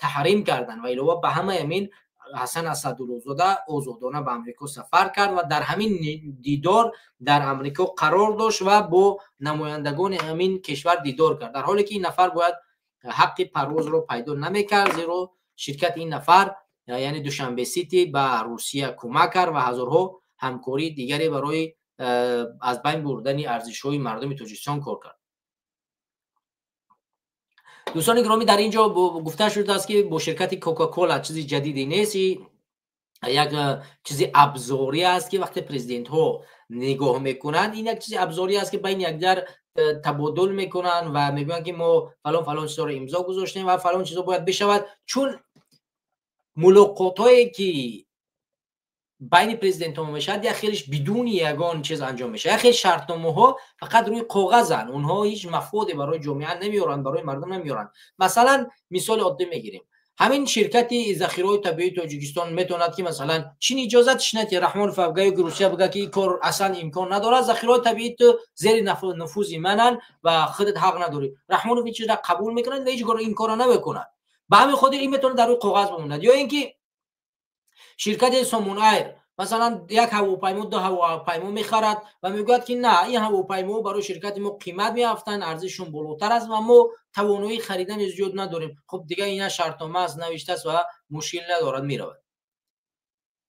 تحریم کردن و علاوه به همه همین حسن اسدالله زاده آزادانه به امریکا سفر کرد و در همین دیدار در امریکا قرار داشت و با نمایندگان همین کشور دیدار کرد، در حالی که این نفر باید حق پرواز رو پیدا نمیکرد، زیرا شرکت این نفر یعنی دوشنبه سیتی به روسیه کمک کرد و هزارها همکاری دیگری برای از بین بردن ارزش‌های مردم تاجیکستان کار کرد. دوستان گرامی در اینجا گفته شده است که با شرکت کوکاکولا چیزی جدیدی نیست، یک چیزی ابزاری است که وقتی پرزیدنت ها نگاه میکنن این یک چیزی ابزاری است که بین یکدیگر تبادل میکنن و میگن که ما فلان چیزا رو امضا گذاشتیم و فلان چیزا باید بشود، چون ملاقاتایی که بین پرزیدنت ها میشد یا خیلیش بدون یگان چیز انجام میشه، یا خیلی شرطنامه ها فقط روی کاغذن، اونها هیچ مفادی برای جامعه نمیارن، برای مردم نمیارن. مثلا مثال عادی میگیریم، همین شرکت ذخیره‌های طبیعی تاجیکستان میتوند که مثلا چین اجازهش نده، رحمان فوقی و روسیه بگه که این کار اصلا امکان نداره، ذخیره‌های طبیعی تو زیر نفوذ منن و خودت حق نداری، رحمان هیچ چیز را قبول میکنن و هیچ این کارو نمیکنن، به همین خاطر این میتونه در روی کاغذ بمونه. یا اینکه شرکت سامون ایر مثلا یک هواپیما دو هواپیما میخرد و میگوید که نه این هواپیما برای شرکت ما قیمت میافتن، ارزششون بالاتر است و ما توانایی خریدن زیاد نداریم. خب دیگه این شرطنامه است نوشته است و مشکل ندارد میرود.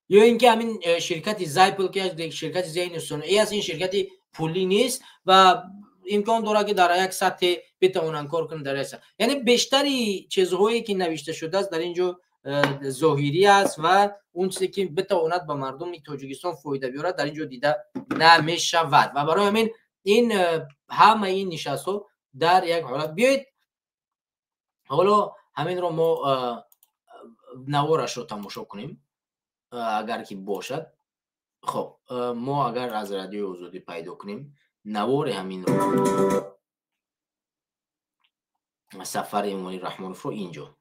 یا اینکه همین شرکت زایپل که شرکت ذهن صنعی است، این شرکت پولی نیست و امکان داره که در یک سطح بتوانند کار کنند در سطح. یعنی بیشتری چیزهایی که نوشته شده است در اینجا ظاهری است و اون چیزی که بتواند به مردم تاجیکستان فایده بیارد در اینجا دیده نمیشود و برای همین این همه این نشست‌ها در یک حالت. بیایید حالا همین رو ما نوارش رو تماشا کنیم اگر که باشد. خب ما اگر از رادیو آزادی پیدا کنیم نوار همین رو سفر امامعلی رحمان رو اینجا.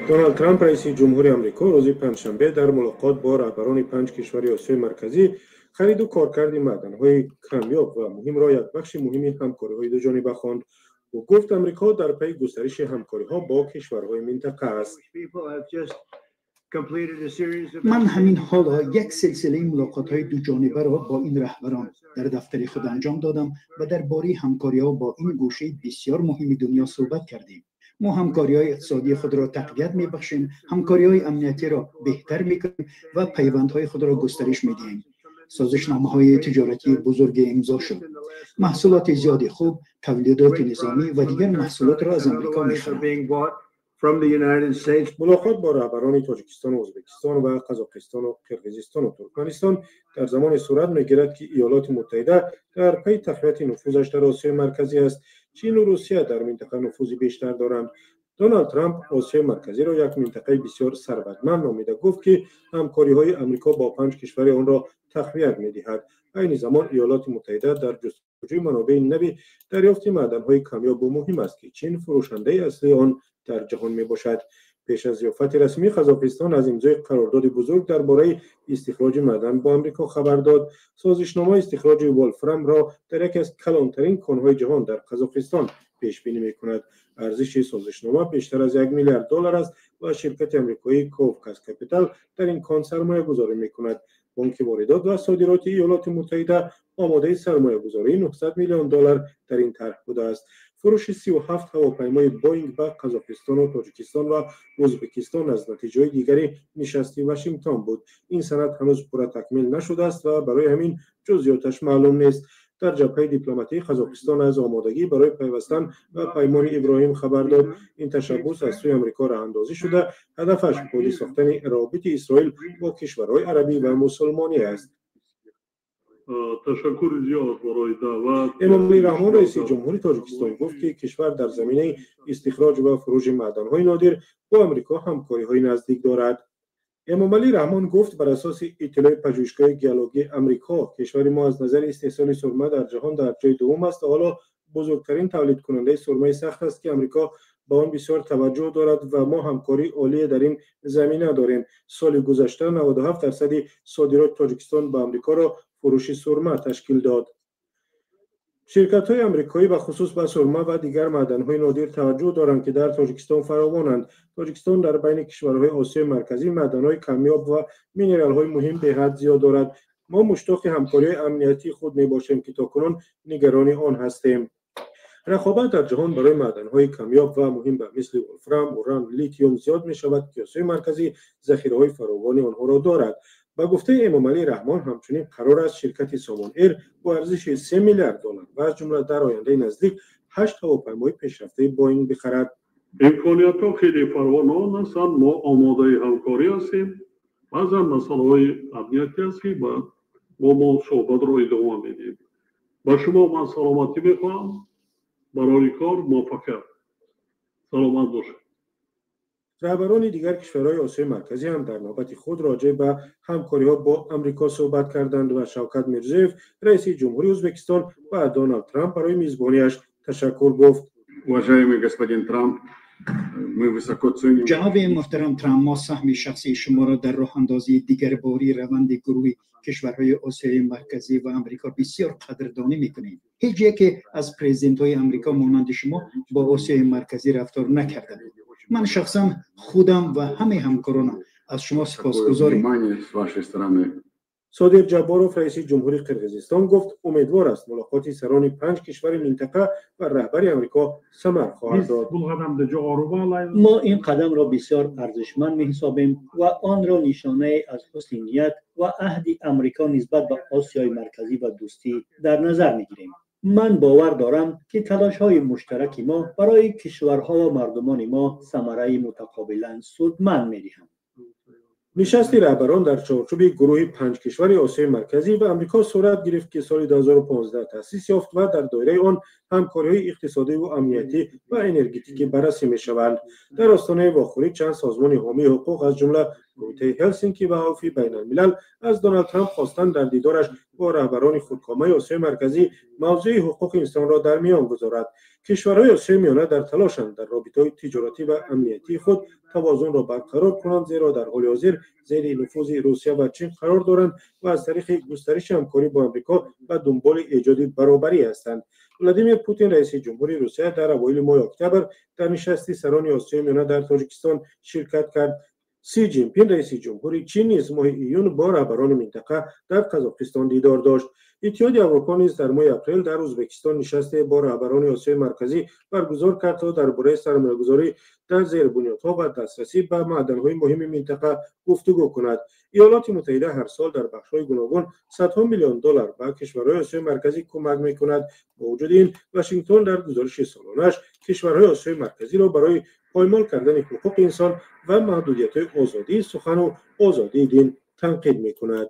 دونالد ترامپ رئیس جمهوری آمریکا روز پنجشنبه در ملاقات با رهبران 5 کشور آسیای مرکزی خرید و کارکرد معدن‌های کمیاب و مهم را یک بخش مهمی همکاری‌های دوجانبه خواند و گفت آمریکا در پی گسترش همکاری‌ها با کشورهای منطقه است. من همین حالا یک سلسله ملاقات‌های دوجانبه را با این رهبران در دفتر خود انجام دادم و درباره همکاری‌ها با این گوشه بسیار مهم دنیا صحبت کردیم. ما همکاری‌های اقتصادی خود را تقویت می‌بخشیم، همکاری‌های امنیتی را بهتر می‌کنیم و پیوندهای خود را گسترش می‌دهیم. سازشنامه‌های تجارتی بزرگ امضا شد. محصولات زیاد خوب، تولیدات نظامی و دیگر محصولات را از آمریکا می‌خریم. ملاقات با رهبران تاجیکستان و ازبکستان و قزاقستان و قرقیزستان و ترکمنستان در زمان صورت می‌گیرد که ایالات متحده در پی تقویت نفوذش در آسیای مرکزی است. چین و روسیه در منطقه نفوذی بیشتر دارند. دونالد ترامپ آسیای مرکزی را یک منطقه بسیار ثروتمند نامیده گفت که همکاری‌های آمریکا با 5 کشور آن را تقویت می‌دهد. این زمان ایالات متحده در جستجوی منابع نوی دریافت معدن‌های کمیاب و مهم است که چین فروشنده اصلی آن در جهان میباشد. پیش از ضیافت رسمی قزاقستان از امضای قرارداد بزرگ درباره استخراج معدن با آمریکا خبر داد. سازشنامه استخراج ولفرام را در یکی از کلانترین کان‌های جهان در قزاقستان پیش بینی می‌کند. ارزش سازشنامه بیشتر از $1 میلیارد است و شرکت آمریکایی کوفکس کپیتال در این کان سرمایه‌گذاری می‌کند. بانک واردات و صادرات ایالات متحده آماده سرمایه‌گذاری $900 میلیون در این طرح بوده است. فروش 37 هواپیمای بوئینگ به قزاقستان و تاجیکستان و ازبکستان از نتیجه دیگری نشست واشنگتن بود. این سند هنوز پورا تکمیل نشده است و برای همین جزئیاتش معلوم نیست. در جبهه دیپلماتی قزاقستان از آمادگی برای پیوستن و پیمان ابراهیم خبر داد. این تشبوس از سوی آمریکا راه اندازی شده، هدفش پودی ساختن رابط اسرائیل با کشورهای عربی و مسلمانی است. تشکر زیاد برای دعوت. امامعلی رحمان رئیس جمهوری تاجیکستان گفت که کشور در زمینه استخراج و فروش معدن‌های نادر با آمریکا همکاری‌های نزدیک دارد. امامعلی رحمان گفت بر اساس اطلاع پژوهشگاه گیولوژی آمریکا کشور ما از نظر استحصال سرمه در جهان در جای دوم است و حالا بزرگترین تولید کننده سرمه سخت است که آمریکا با آن بسیار توجه دارد و ما همکاری عالی در این زمینه داریم. سال گذشته 97% صادرات تاجیکستان به آمریکا را فروش سرمه تشکیل داد. شرکت‌های آمریکایی به خصوص به سرمه و دیگر معدن‌های نادر توجه دارند که در تاجیکستان فراوانند. تاجیکستان در بین کشورهای آسیای مرکزی معدن‌های کمیاب و مینرال‌های مهم به حد زیاد دارد. ما مشتاق همکاری امنیتی خود می‌باشیم که تاکنون نگران آن هستیم. رقابت در جهان برای معدن‌های کمیاب و مهم مثل ولفرام، اوران، لیتیوم زیاد می‌شود که آسیای مرکزی ذخیره‌های فراوان آنها را دارد. با گفته امامعلی رحمان همچنین قرار است شرکت سامان ایر با ارزش $3 میلیارد و از جمله در آینده نزدیک 8 هواپیمای پیشرفته بوئینگ بخرد. امکانیت‌ها خیلی فراوان هستند. ما آماده همکاری هستیم. بعضا مسائل امنیتی است که با ما صحبت را ادامه میدیم. با شما من سلامتی میخواهم. برای کار موفقیت. سلامت باشید. رهبران دیگر کشورهای آسیای مرکزی هم در نوبت خود راجع به همکاری‌ها با آمریکا صحبت کردند و شوکت میرزیوف رئیس جمهوری ازبکستان و دونالد ترامپ برای میزبانیش تشکر گفت. جناب محترم ترامپ، ما سهم شخصی شما را در راه اندازی دیگر باری روند گروهی کشورهای آسیای مرکزی و آمریکا بسیار قدردانی می‌کنیم. هیچ یک از پرزیدنت‌های آمریکا مانند شما با آسیای مرکزی رفتار نکردند. من شخصا خودم و همه همکارانم از شما سپاسگزاریم. صادق جباروف رئیس جمهوری قرقیزستان گفت امیدوار است ملاقات سران 5 کشور منطقه و رهبری آمریکا ثمر خواهد داد. ما این قدم را بسیار ارزشمند می‌حسابیم و آن را نشانه از حسن نیت و عهد آمریکا نسبت به آسیای مرکزی و دوستی در نظر می‌گیریم. من باور دارم که تلاش‌های مشترک ما برای کشورها و مردمان ما ثمره متقابلا سودمند می‌دهند. نشست رهبران در چارچوب گروه 5 کشور آسیای مرکزی و آمریکا صورت گرفت که سال 2015 تأسیس یافت و در دایره آن همکاری‌های اقتصادی و امنیتی و انرژتیکی بررسی می‌شوند. در آستانه واخوری چند سازمان حامی حقوق از جمله کمیته هلسینکی و حوفی بین الملل از دونالد ترامپ خواستند در دیدارش با رهبران خودکامه آسیای مرکزی موضوع حقوق انسان را در میان گذارد. کشورهای آسیای میانه در تلاشند در رابطه‌های تجارتی و امنیتی خود توازن را برقرار کنند، زیرا در حال حاضر زیر نفوذ روسیه و چین قرار دارند و از طریق گسترش همکاری با آمریکا و دنبال ایجاد برابری هستند. ولادیمیر پوتین رئیس جمهوری روسیه در اوایل ماه اکتبر در نشست سران آسیای میانه در تاجیکستان شرکت کرد. سی جین پینگ رئیس جمهوری چین نیز ماه ایون با رهبران منطقه در قزاقستان دیدار داشت. اتحادیه اروپا نیز در ماه اپریل در ازبکستان نشست با رهبران آسیای مرکزی برگزار کرد تا درباره سرمایه‌گذاری در زیربنیادها و دسترسی به معدن‌های مهم منطقه گفتگو کند. ایالات متحده هر سال در بخش‌های گوناگون صدها میلیون دلار به کشورهای آسیای مرکزی کمک می‌کند. با وجود این، واشنگتن در گزارش سالانه‌اش کشورهای آسیای مرکزی را برای پایمال کردن حقوق انسان و محدودیت‌های آزادی سخن و آزادی دین تنقید می‌کند.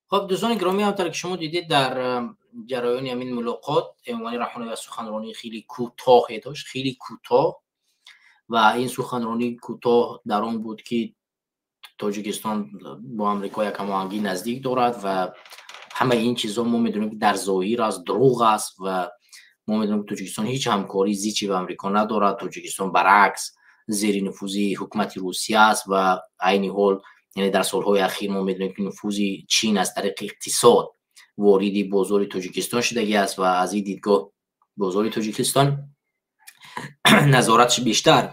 خب دوستان گرامی، همونطور که شما دیدید در جریان همین ملاقات امامانی رحمانی و سخنرانی خیلی کوتاهی داشت، خیلی کوتاه، و این سخنرانی کوتاه در آن بود که تاجیکستان با آمریکا یک هماهنگی نزدیک دارد و همه این چیزا ما میدونیم که در ظاهر از دروغ است و ما میدونیم که تاجیکستان هیچ همکاری زیچی با آمریکا ندارد. تاجیکستان برعکس زیر نفوذ حکومت روسیه است و عین حال یعنی در سالهای اخیر ما میدونیم که نفوذ چین از طریق اقتصاد وارد بازار تاجیکستان شده است و از این دیدگاه بازار تاجیکستان نظارتش بیشتر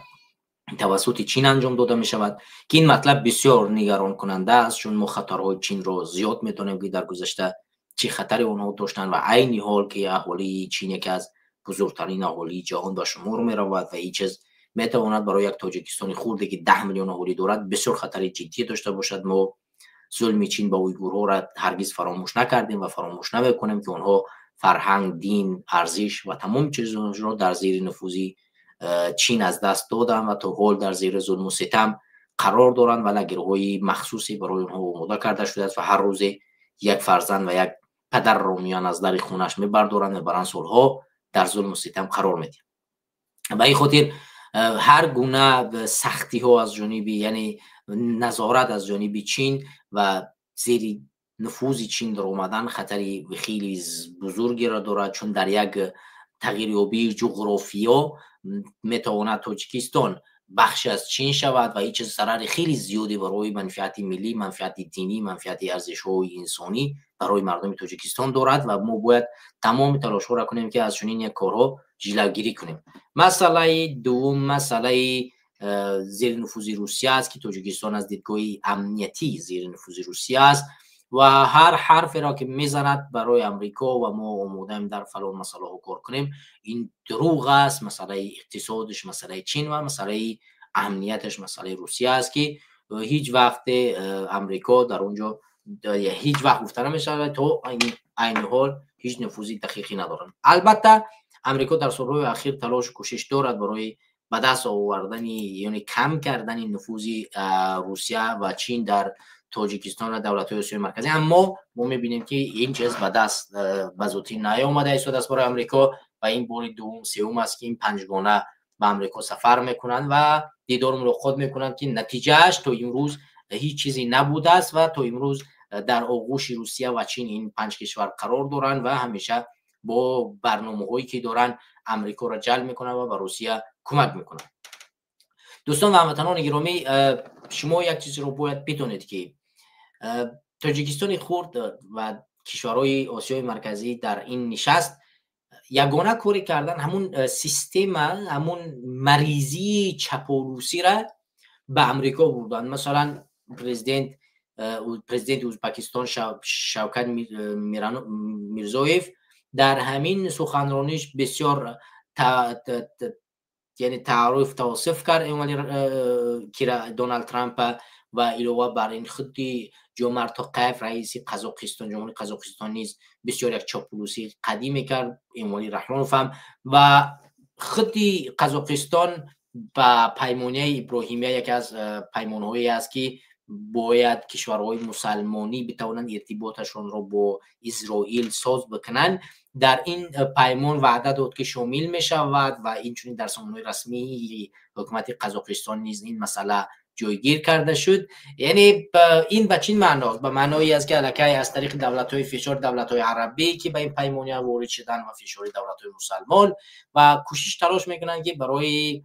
توسط چین انجام داده می شود که این مطلب بسیار نگران کننده است، چون ما خطرهای چین را زیاد میدونیم که در گذشته چه خطری آنها داشتن و عین حال که اهالی چین یکی از بزرگترین اهالی جهان به شمار می رود و این چیز میتواند برای یک تاجیکستانی خورده که 10 میلیون اهالی دارد بسیار خطر جدی داشته باشد. ما ظلم چین با اویغورها را هرگز فراموش نکردیم و فراموش نمیکنیم که آنها فرهنگ، دین، ارزش و تمام چیزها را در زیر نفوذ چین از دست دادن و تا حال در زیر ظلم و ستم قرار دارند و لگرهای مخصوصی برای آنها آماده کرده شده است و هر روز یک فرزند و یک پدر را میان از در خونش میبردارند و بران سالها در ظلم و ستم قرار میدهند. و این خاطر هر گونه سختی ها از جانب یعنی نظارت از جانب چین و زیر نفوذ چین در اومدن خطری خیلی بزرگی را دارد، چون در یک تغییریابی جغرافیا میتواند تاجیکستان بخش از چین شود و هیچ ضرر خیلی زیادی برای منفعت ملی، منفعت دینی، منفعت ارزش‌های انسانی برای مردم تاجیکستان دارد و ما باید تمام تلاش‌ها را کنیم که از چنین یک کارها جلوگیری کنیم. مسئله دوم مسئله زیر نفوذ روسیه است که تاجیکستان از دیدگاه امنیتی زیر نفوذ روسیه است و هر حرفی را که میزند برای امریکا و ما آماده‌ایم در فلان مسئله ها کار کنیم این دروغ است. مسئله اقتصادش مسئله چین و مسئله امنیتش مسئله روسیه است که هیچ وقت امریکا در اونجا هیچ وقت گفته نمیشه تا این حال هیچ نفوذی دقیقی ندارن. البته امریکا در سالهای اخیر تلاش کوشش دارد برای به دست آوردن یعنی کم کردن نفوذ روسیه و چین در تاجیکستان و دولت‌های آسیای مرکزی، اما ما می‌بینیم که این چیز به دست بزودی نیامده است دست برای امریکا و این بار دوم سوم است که این پنجگانه به امریکا سفر میکنند و دیدار ملاقات میکنند که نتیجهش تا امروز هیچ چیزی نبوده است و تا امروز در آغوش روسیه و چین این 5 کشور قرار دارند و همیشه با برنامه‌هایی که دارن امریکا را جلب میکنند و به روسیه کمک میکنند. دوستان و هموطنان گرامی، شما یک چیزی رو باید بدونید که تاجیکستان خرد و کشورهای آسیای مرکزی در این نشست یگانه کاری کردن همون سیستم همون مریضی چپ و روسی را به امریکا بردن. مثلا پرزیدنت پرزیدنت ازبکستان شوکت میرزویف در همین سخنرانیش بسیار یعنی تعریف توصیف کرد که دونالد ترامپ و علاوه بر این خودی جمهور توقیف رئیس قزاقستان جمهوری قزاقستان نیز بسیار یک چاپلوسی قدیمی کرد امومالی رحمانوف هم و خودی قزاقستان با پیمانه ابراهیمیه یکی از پیمانهایی است که باید کشورهای مسلمانی بتوانند ارتباطشون رو با اسرائیل ساز بکنند. در این پیمان وعده داد که شامل می شود و اینچنین در سامانه‌های رسمی حکومت قزاقستان نیز این مسئله جایگیر کرده شد. یعنی این به چین معناست؟ به معنایی است که الکی از طریق دولت‌های فشار دولت‌های عربی که به این پیمانه وارد شدن و فشار دولت‌های مسلمان و کوشش تلاش میکنند که برای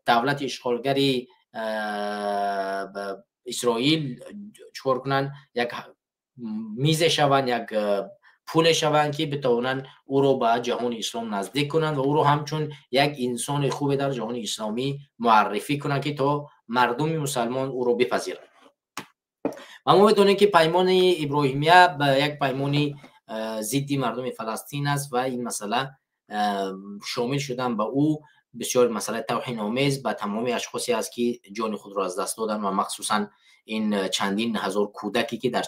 دولت اشغالگری اسرائیل چکار کنن، یک میز شوند، یک پول شوند که بتوانند او رو به جهان اسلام نزدیک کنند و او رو همچون یک انسان خوب در جهان اسلامی معرفی کنند که تا مردم مسلمان او رو بپذیرند. و ما می‌دانیم که پیمان ابراهیمیه به یک پیمانی ضد مردم فلسطین است و این مسئله شامل شدن به او بسیار مسئله توهین آمیز به تمامی اشخاصی است که جان خود را از دست دادن و مخصوصا این چندین هزار کودکی که در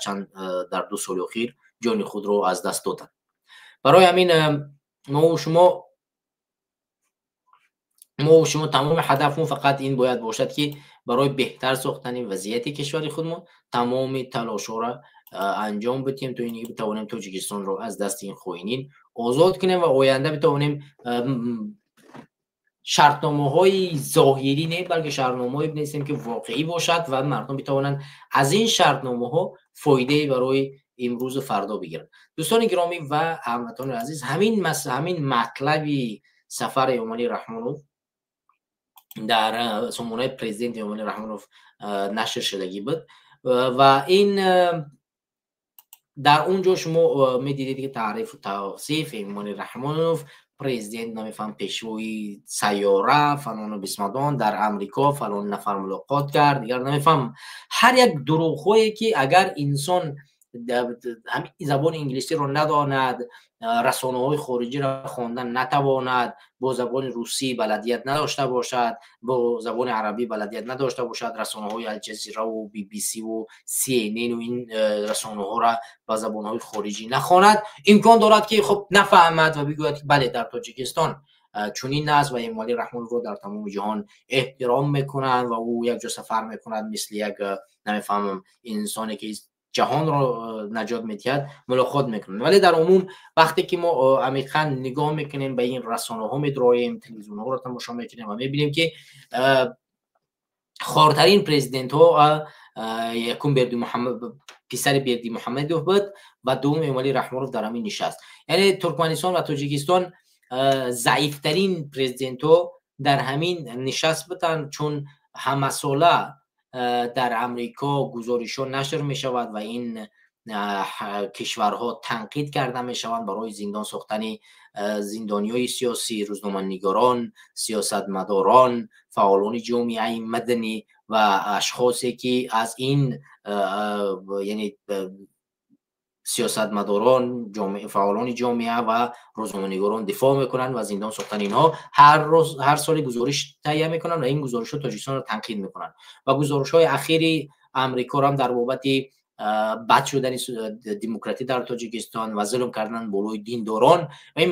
2 سال اخیر جان خود را از دست دادن. برای همین ما و شما تمام هدفمون فقط این باید باشد که برای بهتر ساختن وضعیت کشور خودمون تمام تلاش‌ها را انجام بدیم تا اینکه بتوانیم تاجیکستان را از دست این خائنین آزاد کنیم و آینده بتوانیم شرطنامه‌های ظاهری نه بلکه شرطنامه‌ای بنویسیم که واقعی باشد و مردم بتوانند از این شرطنامه‌ها فایده برای امروز و فردا بگیرند. دوستان گرامی و هموطنان عزیز، همین مطلبی سفر امومالی رحمانوف در سامانه پرزیدنت امومالی رحمانوف نشر شدگی بود و این در اونجا شما می‌دیدید که تعریف و توصیف امومالی رحمانوف پرزیدنت نمیفهم پیشوی سیاره فلان بسمدان در امریکا فلان نفر ملاقات کرد دیگر نمیفهم هر یک دروغ‌هایی که اگر انسان همین زبان انگلیسی رو نداند، رسانه‌های خارجی را خواندن نتواند، با زبان روسی بلدیت نداشته باشد، با زبان عربی بلدیت نداشته باشد، رسانه‌های الجزیره و بی بی سی و سی ان ان و این رسانه‌ها را با زبان‌های خارجی نخواند، امکان دارد که خب نفهمد و بگوید که بله در تاجیکستان چنین است و امومالی رحمانوف رو در تمام جهان احترام میکنند و او یک جا سفر میکند مثل یک نمیفهمم انسانی که جهان رو نجات میدهد ملاقات میکنن. ولی در عموم وقتی که ما عمیقاً نگاه میکنیم به این رسانه ها میدرایم، تلویزیون ها رو تماشا میکنیم و میبینیم که خارترین پرزیدنت ها یکم بردی محمد پسر بردی محمدوف بود و دوم امومالی رحمانوف در همین نشست. یعنی ترکمنستان و تاجیکستان ضعیفترین پرزیدنت ها در همین نشست بودن، چون همه ساله در امریکا گزارش‌ها نشر می شود و این کشورها تنقید کرده می شوند برای زندان ساختن زندانیای سیاسی، روزنامه‌نگاران، سیاستمداران، فعالان جامعه مدنی و اشخاصی که از این یعنی سیاستمداران، فعالان جامعه و روزنامه‌نگاران دفاع میکنن و زندان ساختن اینها هر سال گزارش تهیه میکنن و این گزارش‌ها تاجیکستان رو تنقید میکنن و گزارش‌های اخیری آمریکا هم در بابت بد شدن دموکراسی در تاجیکستان و ظلم کردن بالای دینداران و این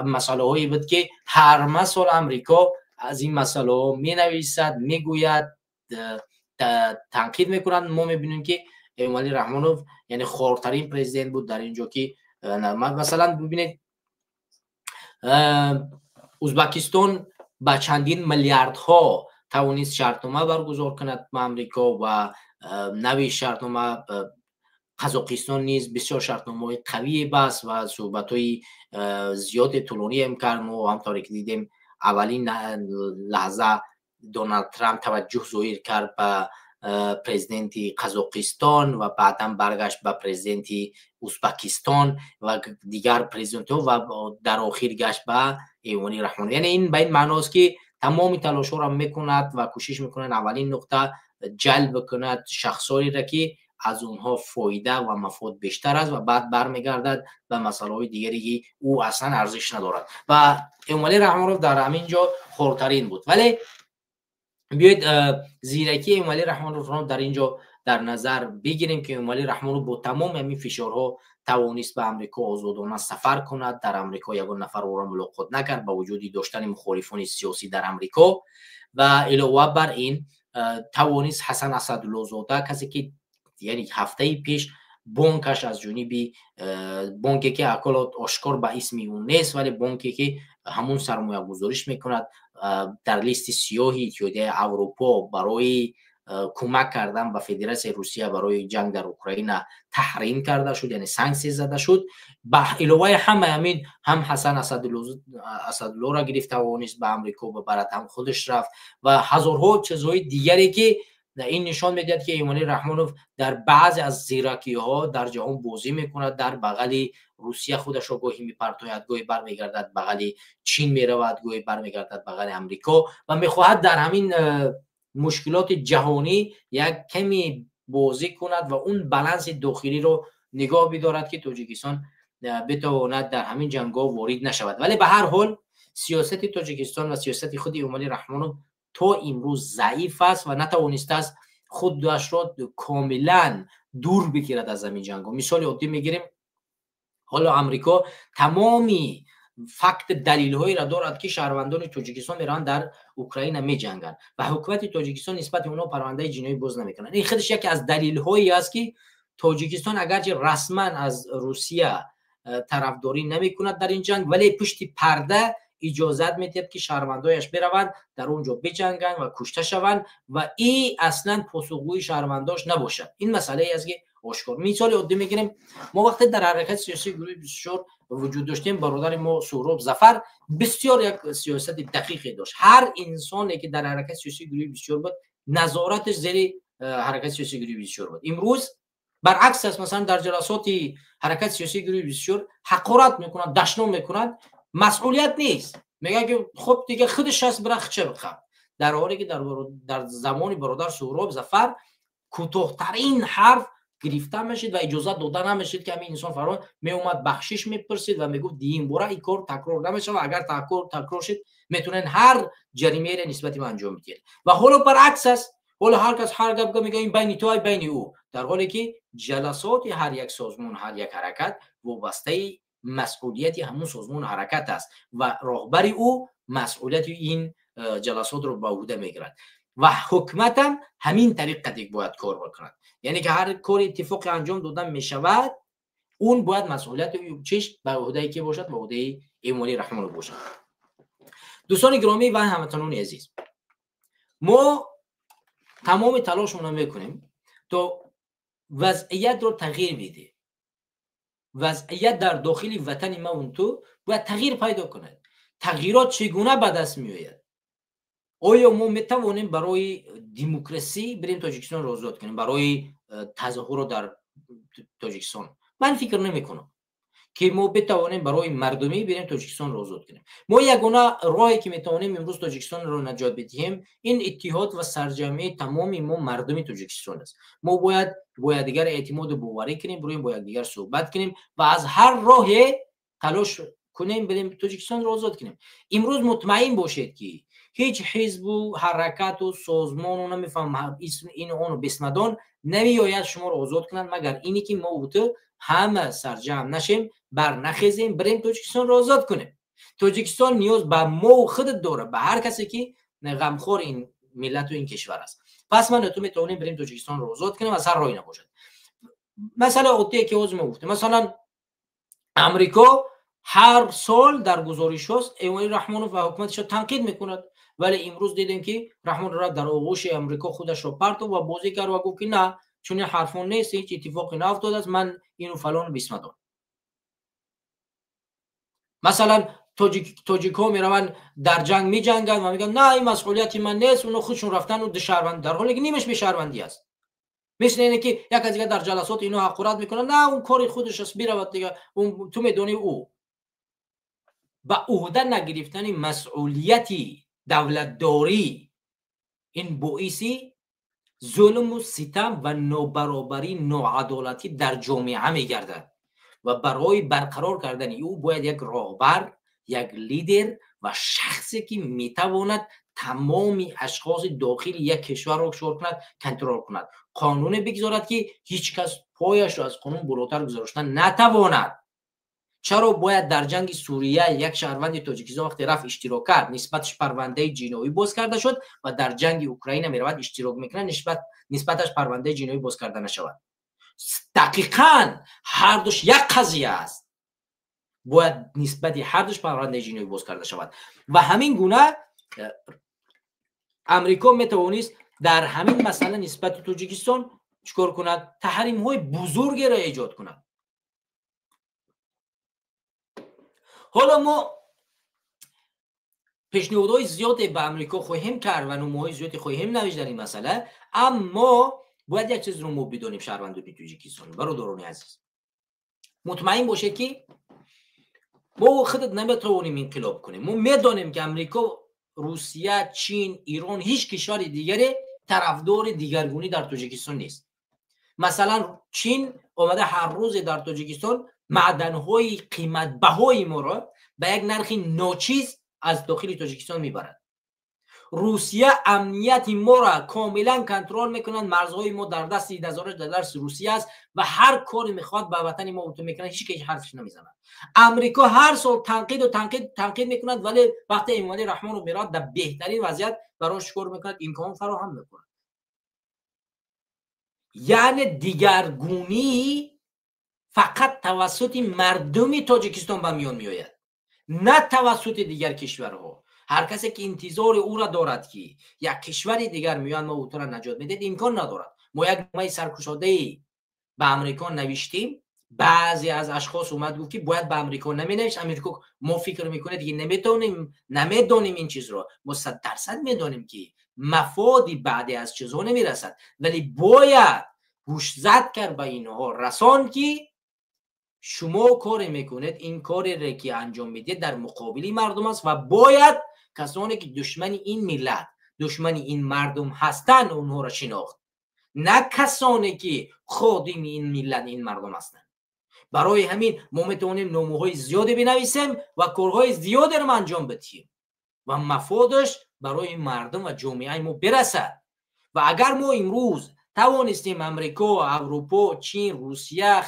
مسئله هایی بود که هر سال آمریکا از این مسئله مینویسد، میگوید، تنقید میکنند. ما میبینیم که امومالی رحمانوف یعنی خارترین پرزیدنت بود در اینجا که مثلا ببینید ازبکستان با چندین میلیاردها توانست شرطنامه برگزار کند با امریکا و نوی شرطنامه قزاقستان نیز بسیار شرطنامه قوی بس و صحبت‌های زیاد طولانی هم کرد. ما همطوری که دیدیم اولین لحظه دونالد ترامپ توجه ظاهر کرد به پرزیدنت قزاقستان و بعدا برگشت به پرزیدنت ازبکستان و دیگر پرزیدنت و در آخر گشت به امومالی رحمانوف. یعنی این به این معناست که تمام تلاش ها را میکند و کوشش میکند اولین نقطه جلب کند شخصایی را که از اونها فایده و مفاد بیشتر است و بعد برمیگردد به مسائل های دیگری که او اصلا ارزش ندارد و امامعلی رحمه‌الله در همین جا خردترین بود. ولی بیایید زیرکی امامعلی رحمه‌الله در اینجا در نظر بگیریم که امامعلی رحمه‌الله با تمام همین فشارها توانست به امریکا آزادانه سفر کند. در امریکا یگان نفر او را ملاقات نکرد با وجود داشتن مخالفان سیاسی در امریکا و علاوه بر این توانست حسن اسدالله زاده، کسی که یعنی هفته پیش بانکش از جانب بانکی که اکالات آشکار به اسم اون نیست ولی بانکی که همون سرمایه گذاریش میکند در لیست سیاهی اتحادیه اروپا برای کمک کردن به فدراسیون روسیه برای جنگ در اوکراین تحریم کرده شد، یعنی سانکسیون زده شد. به علاوه همین هم حسن اسدالله را گرفت توانست به امریکا ببرد، هم خودش رفت و هزارها چیزهای دیگری که این نشان میدهد که امامعلی رحمه‌الله در بعضی از زیرکی ها در جهان بازی میکند. در بغل روسیه خودش را گاهی میپرتاید، گاهی برمیگردد بغل چین میرود، گاهی برمیگردد بغل امریکا و میخواهد در همین مشکلات جهانی یک کمی بازی کند و اون بالانس داخلی رو نگاه بدارد که تاجیکستان بتواند در همین جنگ‌ها وارد نشود. ولی به هر حال سیاست تاجیکستان و سیاست خود امامعلی رحمه‌الله تا امروز ضعیف است و نتوانسته است خودش را کاملا دور بگیرد از همین جنگ‌ها. مثال عادی میگیریم، حالا امریکا تمامی فقط دلیل‌هایی را دارد که شهروندان تاجیکستان میرن در اوکراین می‌جنگند و حکومت تاجیکستان نسبت به اونها پرونده جنایی باز نمی‌کنند. این خودش یکی از دلیل‌هایی است که تاجیکستان اگرچه رسما از روسیه طرفداری نمی‌کند در این جنگ ولی پشت پرده اجازت می‌دهد که شهروندایش بروند در اونجا بجنگند و کشته شوند و این اصلا پاسخگوی شهرونداش نباشد. این مسئله است که آشکار. مثال عادی میگیریم، ما وقتی در حرکت سیاسی گروه 24 وجود داشتیم، برادر ما سهراب ظفر بسیار یک سیاست دقیقی داشت. هر انسانی که در حرکت سیاسی گروه 24 بود نظارتش زیر حرکت سیاسی گروه 24 بود. امروز برعکس است، مثلا در جلسات حرکت سیاسی گروه 24 حقارت میکنند، دشنام میکنند، مسئولیت نیست، میگه که خب دیگه خودش هست برخ چه بخوام، در حالی که در زمان برادر سهراب ظفر کوتاه‌ترین حرف گرفته میشد و اجازه داده نمیشد که همین انسان فرار می اومد بخشش میپرسید و میگفت این بار این کار تکرار نمیشه و اگر تکرار شد میتونن هر جریمه را نسبت به انجام بدن. و حالا برعکس است، حالا هر کس هر گپ میگه این بین تو بین او، در حالی که جلسات هر یک سازمان هر یک حرکت وابسته مسئولیت همون سازمان حرکت است و راهبر او مسئولیت این جلسات رو به عهده میگیرد و حکومت هم همین طریق باید کار بکند. یعنی که هر کار اتفاق انجام دادن می شود اون باید مسئولیت چیش به عهده کی باشد؟ به عهده امامعلی رحمه‌الله باشد. دوستان گرامی و هموطنان عزیز، ما تمام تلاشمون میکنیم تا وضعیت رو تغییر بده. وضعیت در داخل وطن ما اون تو باید تغییر پیدا کند. تغییرات چگونه به دست می آید؟ آیا ما می توانیم برای دموکراسی بریم تاجیکستان را آزاد کنیم، برای تظاهر در تاجیکستان؟ من فکر نمی کنم که ما بتوانیم برای مردمی بریم تاجیکستان را آزاد کنیم. ما یگانه راهی که می توانیم امروز تاجیکستان را نجات بدهیم این اتحاد و سرجمعی تمامی ما مردمی تاجیکستان است. ما باید دیگر اعتماد باوری کنیم، بریم با یکدیگر صحبت کنیم و از هر راهی تلاش کنیم بریم تاجیکستان را آزاد کنیم. امروز مطمئن باشید که هیچ حزب و حرکت و سازمان و نمیفهم اسم این اونو بسمدان نمیآید شما رو آزاد کنند مگر اینی که ما و تو همه سرجم نشیم، بر نخیزیم، بریم تاجیکستان رو آزاد کنیم. تاجیکستان نیاز به ما و خودت داره، به هر کسی که غمخوار این ملت و این کشور است. پس من تو میتونیم بریم تاجیکستان رو آزاد کنیم، از هر راهی نباشد. مثلا عادی که از ما گفته، مثلا امریکا هر سال در گزارش هاست امامعلی رحمه‌الله و حکومتش رو تنقید میکند، ولی امروز دیدیم که رحمه‌الله در آغوش امریکا خودش رو پرت و بازی کرد و گفت که نه چون حرفون نیست، هیچ اتفاقی نیفتاده است، من اینو فلان بسمدان. مثلا تاجیک‌ها میروند در جنگ میجنگند و میگن نه این مسئولیت من نیست، اونها خودشون رفتن و شهروند، در حالی که نیمش به شهروندی است. مثل اینه که یک از دیگه در جلسات اینو حقارت میکنن، نه اون کاری خودش است برود دیگه، اون تو میدونی او با عهده نگرفتن مسئولیتی دولتداری این باعثی ظلم و ستم و نابرابری ناعدالتی در جامعه میگردد و برای برقرار کردن او باید یک راهبر، یک لیدر و شخصی که میتواند تمام اشخاص داخل یک کشور را شروع کند، کنترل کند، قانون بگذارد که هیچ کس پایش را از قانون بالاتر گذاشتن نتواند. چرا باید در جنگ سوریه یک شهروند تاجیکستان وقتی رفت اشتراک کرد نسبتش پرونده جنایی باز کرده شد و در جنگ اوکراین میرود اشتراک میکنه نسبتش پرونده جنایی باز کرده نشود؟ دقیقاً هر دوش یک قضیه است، باید نسبت هر دوش پرونده جنایی باز کرده شود. و همین گونه امریکا میتوانست در همین مسئله نسبت تاجیکستان چیکار کند؟ تحریم های بزرگی را ایجاد کند. حالا ما پیشنهادهای زیادی به امریکا خواهیم کرد و نموهای زیادی خواهیم نوشت در این مسئله، اما باید یک چیز رو ما بدانیم شهروندان تاجیکستان، برادران عزیز، مطمئن باشه که ما خودت نمیتوانیم انقلاب کنیم. ما میدانیم که امریکا، روسیه، چین، ایران، هیچ کشور دیگری طرفدار دیگرگونی در تاجیکستان نیست. مثلا چین آمده هر روز در تاجیکستان معدن‌های قیمت بهای ما را به یک نرخ ناچیز از داخل تاجیکستان میبرد. روسیه امنیت ما را کاملا کنترل میکنند، مرزهای ما در دست $10,000 روسیه است و هر کاری میخواد به وطن ما اوتو میکنند، هیچ کسی حرفش نمیزنه. امریکا هر سال تنقید میکند، ولی وقتی امامعلی رحمان رو میراد در بهترین وضعیت براش کار میکند، امکان فراهم میکند. یعنی دیگرگونی فقط توسط مردم تاجیکستان به میان میآید، نه توسط دیگر کشورها. هر کسی که انتظار او را دارد که یک کشور دیگر میان ما او را نجات میده، امکان ندارد. ما یک نامه سرکشاده به امریکا نوشتیم، بعضی از اشخاص اومد گفت که باید به امریکا نمینویس. امریکا ما فکر میکنه دیگه نمیدونیم این چیز رو. ما 100% میدونیم که مفادی بعدی از چیزها نمیرسد، ولی باید گوشزد کرد به اینها، رسان که شما کاری میکنید، این کاری را که انجام میدید در مقابل مردم است و باید کسانی که دشمن این ملت، دشمن این مردم هستند اونها را شناخت، نه کسانی که خادم این ملت، این مردم هستند. برای همین ما میتونیم نامه‌های زیادی بنویسیم و کارهای زیادی را انجام بدیم و مفادش برای مردم و جامعه ما برسد. و اگر ما امروز توانستیم امریکا، اروپا، چین، روسیه،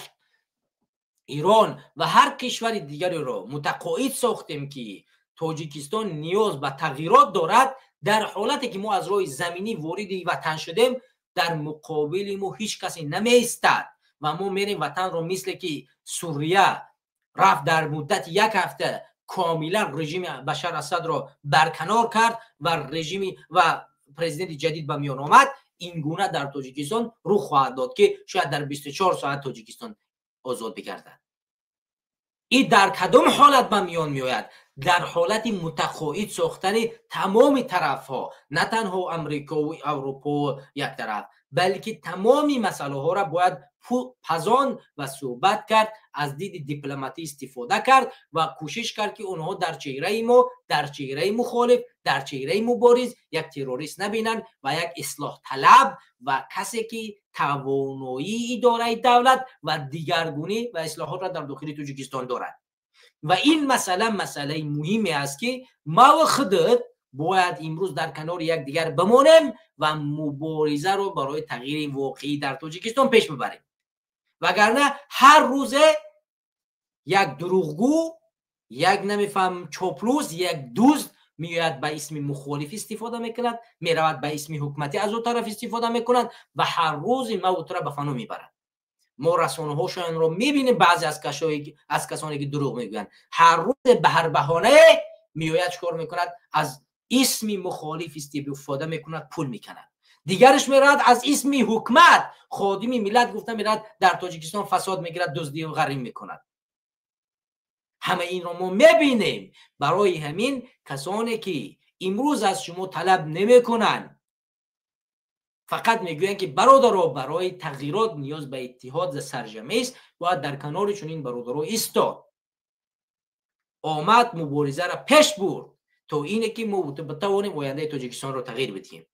ایران و هر کشور دیگری را متقاعد ساختیم که تاجیکستان نیاز به تغییرات دارد، در حالتی که ما از راه زمینی وارد وطن شدیم، در مقابل ما هیچ کسی نمیستد و ما میریم وطن رو مثل که سوریه رفت در مدت یک هفته کاملا رژیم بشار اسد را برکنار کرد و رژیم و پرزیدنت جدید به میان آمد. این گونه در تاجیکستان رو خواهد داد که شاید در 24 ساعت تاجیکستان آزاد بگردد. این در کدام حالت به میان میآید؟ در حالت متقاعد ساختن تمام طرف ها، نه تنها امریکا و اروپا یک طرف، بلکه تمامی مسئله ها را باید پزان و صحبت کرد، از دید دیپلماتی استفاده کرد و کوشش کرد که اونها در چهره ما، در چهره مخالف، در چهره مبارز یک تروریست نبینن و یک اصلاح طلب و کسی که توانایی اداره دولت و دیگرگونی و اصلاحات را در داخل تاجیکستان دارد. و این مسئله مهمی است که ما و خودت باید امروز در کنار یک دیگر بمانیم و مبارزه رو برای تغییر واقعی در تاجیکستان پیش ببریم. وگرنه هر روزه یک دروغگو، یک نمیفهم چاپلوس، یک دزد میاد به اسم مخالف استفاده میکند، میرود به اسم حکومتی از اون طرف استفاده میکند و هر روز ما را به فنا میبرد. ما رسانه هاشون رو میبینیم، بعضی از کسانی که دروغ میگن هر روز به هر بهانه میآید چیکار میکند؟ از اسم مخالف استفاده میکند، پول میکند. دیگرش میراد از اسم حکومت، خادم ملت گفته میراد در تاجیکستان فساد میگیرد، دزدی و غریم میکند. همه این رو ما میبینیم. برای همین کسانی که امروز از شما طلب نمیکنن، فقط میگویند که برادرها برای تغییرات نیاز به اتحاد سرجمعی است، باید در کنار چنین برادرها ایستاد، آمد مبارزه را پیش برد تا اینه که ما بتوانیم آینده تاجیکستان را تغییر بدیم.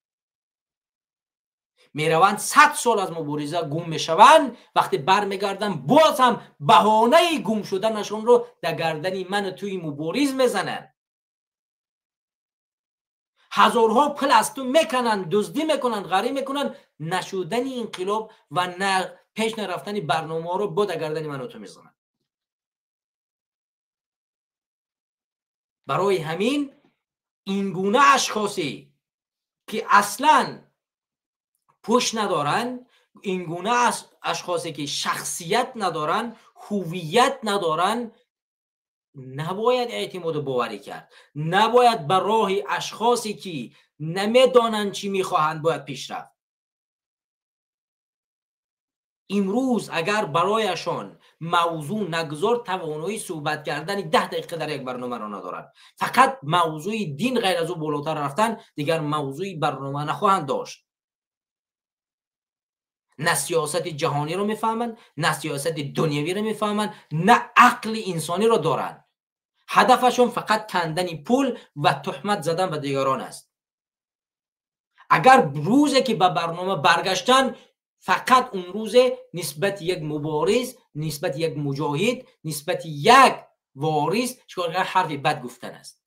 میروند 100 سال از مبارزه گم میشوند، وقتی برمیگردن باز هم بهانه گم شدنشون رو در گردن من توی مبارز میزنن. هزارها پلاستون میکنن، دزدی میکنن، غری میکنن، نشودن انقلاب و نه پیش نرفتن برنامه رو با در گردن من تو میزنن. برای همین این گونه اشخاصی که اصلا پشت ندارن، این گونه اشخاصی که شخصیت ندارن، هویت ندارن، نباید اعتماد باوری کرد. نباید بر راه اشخاصی که نمیدانند چی میخواهند باید پیش رفت. امروز اگر برایشان موضوع نگذار، توانایی صحبت کردن 10 دقیقه در یک برنامه را ندارند. فقط موضوع دین غیر از او بالاتر رفتن، دیگر موضوعی برنامه نخواهند داشت. نه سیاست جهانی رو میفهمند، نه سیاست دنیوی رو میفهمند، نه عقل انسانی رو دارند. هدفشون فقط کندن پول و تهمت زدن به دیگران است. اگر روزی که به برنامه برگشتن، فقط اون روز نسبت یک مبارز، نسبت یک مجاهد، نسبت یک وارث چیکار حرف بد گفتن است.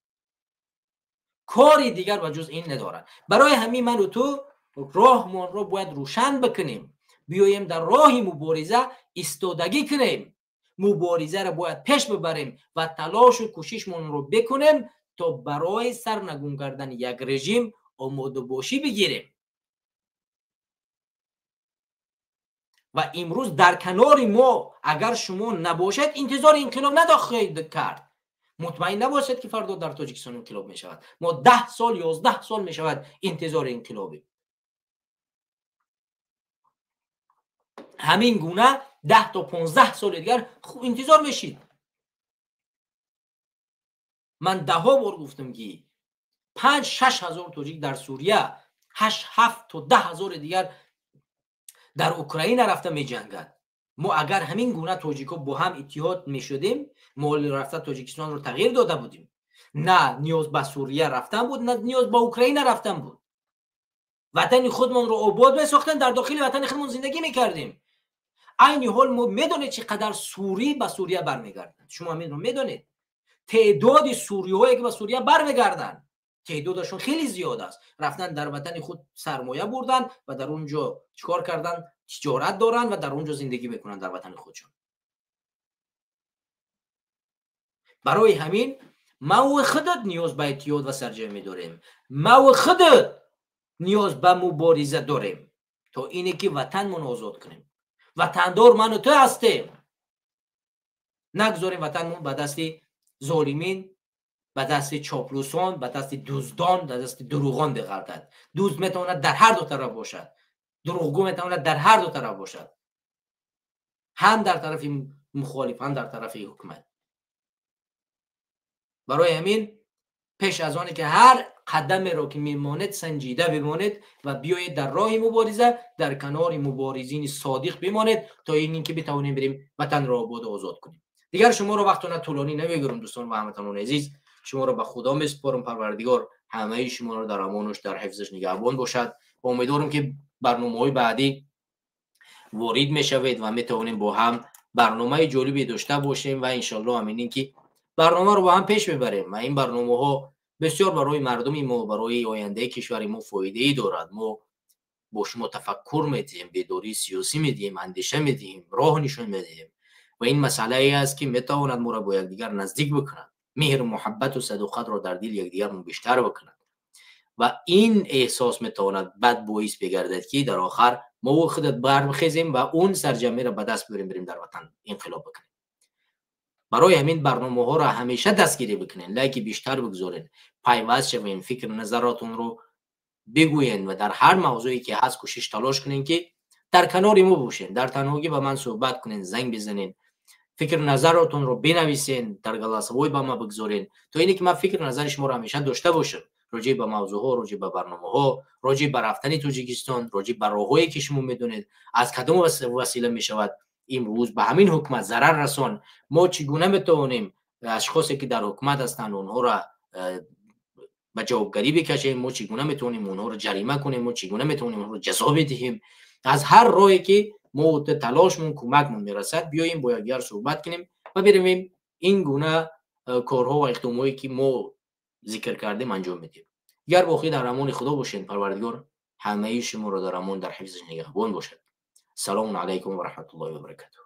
کاری دیگر و جز این ندارن. برای همین من و تو راهمان رو باید روشن بکنیم، بیایم در راه مبارزه ایستادگی کنیم، مبارزه رو باید پیش ببریم و تلاش و کوششمون رو بکنیم تا برای سرنگون کردن یک رژیم آماده باشی بگیریم. و امروز در کنار ما اگر شما نباشد انتظار انقلاب نداخل کرد. مطمئن نباشد که فردا در تاجیکستان انقلاب می شود. ما 10 سال 11 سال می شود انتظار انقلابی. همین گونه 10 تا 15 سال دیگر انتظار میشید. من 10 بار گفتم که 5-6 هزار تاجیک در سوریه، 8-7 تا 10 هزار دیگر در اوکراین رفته می جنگند. ما اگر همین گونه تاجیکا با هم اتحاد می شدیم، ما رفته تاجیکستان رو تغییر داده بودیم. نه نیاز به سوریه رفتن بود، نه نیاز به اوکراین رفتن بود. وطن خودمون رو آباد می ساختن، در داخل وطن خودمون زندگی می کردیم. عین حال ما میدونید چقدر سوری به سوریه برمیگردن. شما میدونید تعداد سوریایی که به سوریه برمیگردن تعدادشون خیلی زیاد است. رفتن در وطن خود سرمایه بردن و در اونجا چیکار کردن؟ تجارت دارن و در اونجا زندگی میکنن در وطن خودشون. برای همین ما و خودت نیاز به اتحاد و سرجمی داریم. ما و خودت نیاز به مبارزه داریم تا اینه که وطنمون آزاد کنیم. وطندار من و تو هستیم. نگذاریم وطنمون به دست ظالمین، به دست چاپلوسان، به دست دزدان، به دست دروغان بگردد. دزد میتواند در هر دو طرف باشد، دروغگو میتواند در هر دو طرف باشد، هم در طرف مخالف هم در طرف حکومت. برای همین پیش از آنه که هر قدم را که میماند سنجیده بماند و بیایید در راه مبارزه در کنار مبارزین صادق بماند تا اینکه بتوانیم بریم وطن را آباد و آزاد کنیم. دیگر شما را وقتانه طولانی نمیگیرم دوستان و هموطنان عزیز. شما را به خدا میسپارم. پروردگار همه شما را در امانش در حفظش نگهبان باشد. و امیدوارم که برنامه‌های بعدی وارد میشوید و میتوانیم با هم برنامه جالبی داشته باشیم و انشالله همین که برنامه رو با هم پیش ببریم و این برنامه‌ها بسیار برای مردم ما، برای آینده کشور ما فایده‌ای دارد. ما با شما تفکر میدیم، بیداری سیاسی میدیم، اندیشه میدیم، راه نشون میدیم و این مسئله ای است که میتواند ما را با یکدیگر نزدیک بکند، مهر و محبت و صداقت را در دل یکدیگر بیشتر بکند و این احساس میتواند بعد باعث بگردد که در آخر ما و خودت برخیزیم و اون سرجمی را به دست بریم در وطن انقلاب بکنیم. برای همین برنامه ها را همیشه دستگیری بکنین، لایک بیشتر بگذارین، پیوست شوین، فکر نظراتون رو بگوین و در هر موضوعی که هست کوشش تلاش کنین که در کنار ما باشین، در تنهایی با من صحبت کنین، زنگ بزنین، فکر نظراتون رو بنویسین، در گلاسوی با ما بگذارین تا اینکه که من فکر نظر شما رو همیشه داشته باشم راجع به موضوع ها، راجع به برنامه ها، راجع به رفتن تاجیکستان، راجع به راههایی که شما میدونید از کدام وسیله میشود امروز به همین حکومت ضرر رسان. ما چگونه میتوانیم اشخاصی که در حکومت هستند اونها را به جوابگری بکشیم، ما چگونه میتونیم اونها رو جریمه کنیم، ما چگونه میتونیم اونها رو جزا بدهیم. از هر راهی که ما تلاشمون کمکمون میرسد بیاییم با یکدیگر صحبت کنیم و بریم این گونه کارها و اقداماتی که ما ذکر کردیم انجام بدیم. گر باقی در امان خدا باشین. پروردگار همه شما را در امان در حفظش نگهبان باشد. سلام علیکم و رحمت الله و برکاته.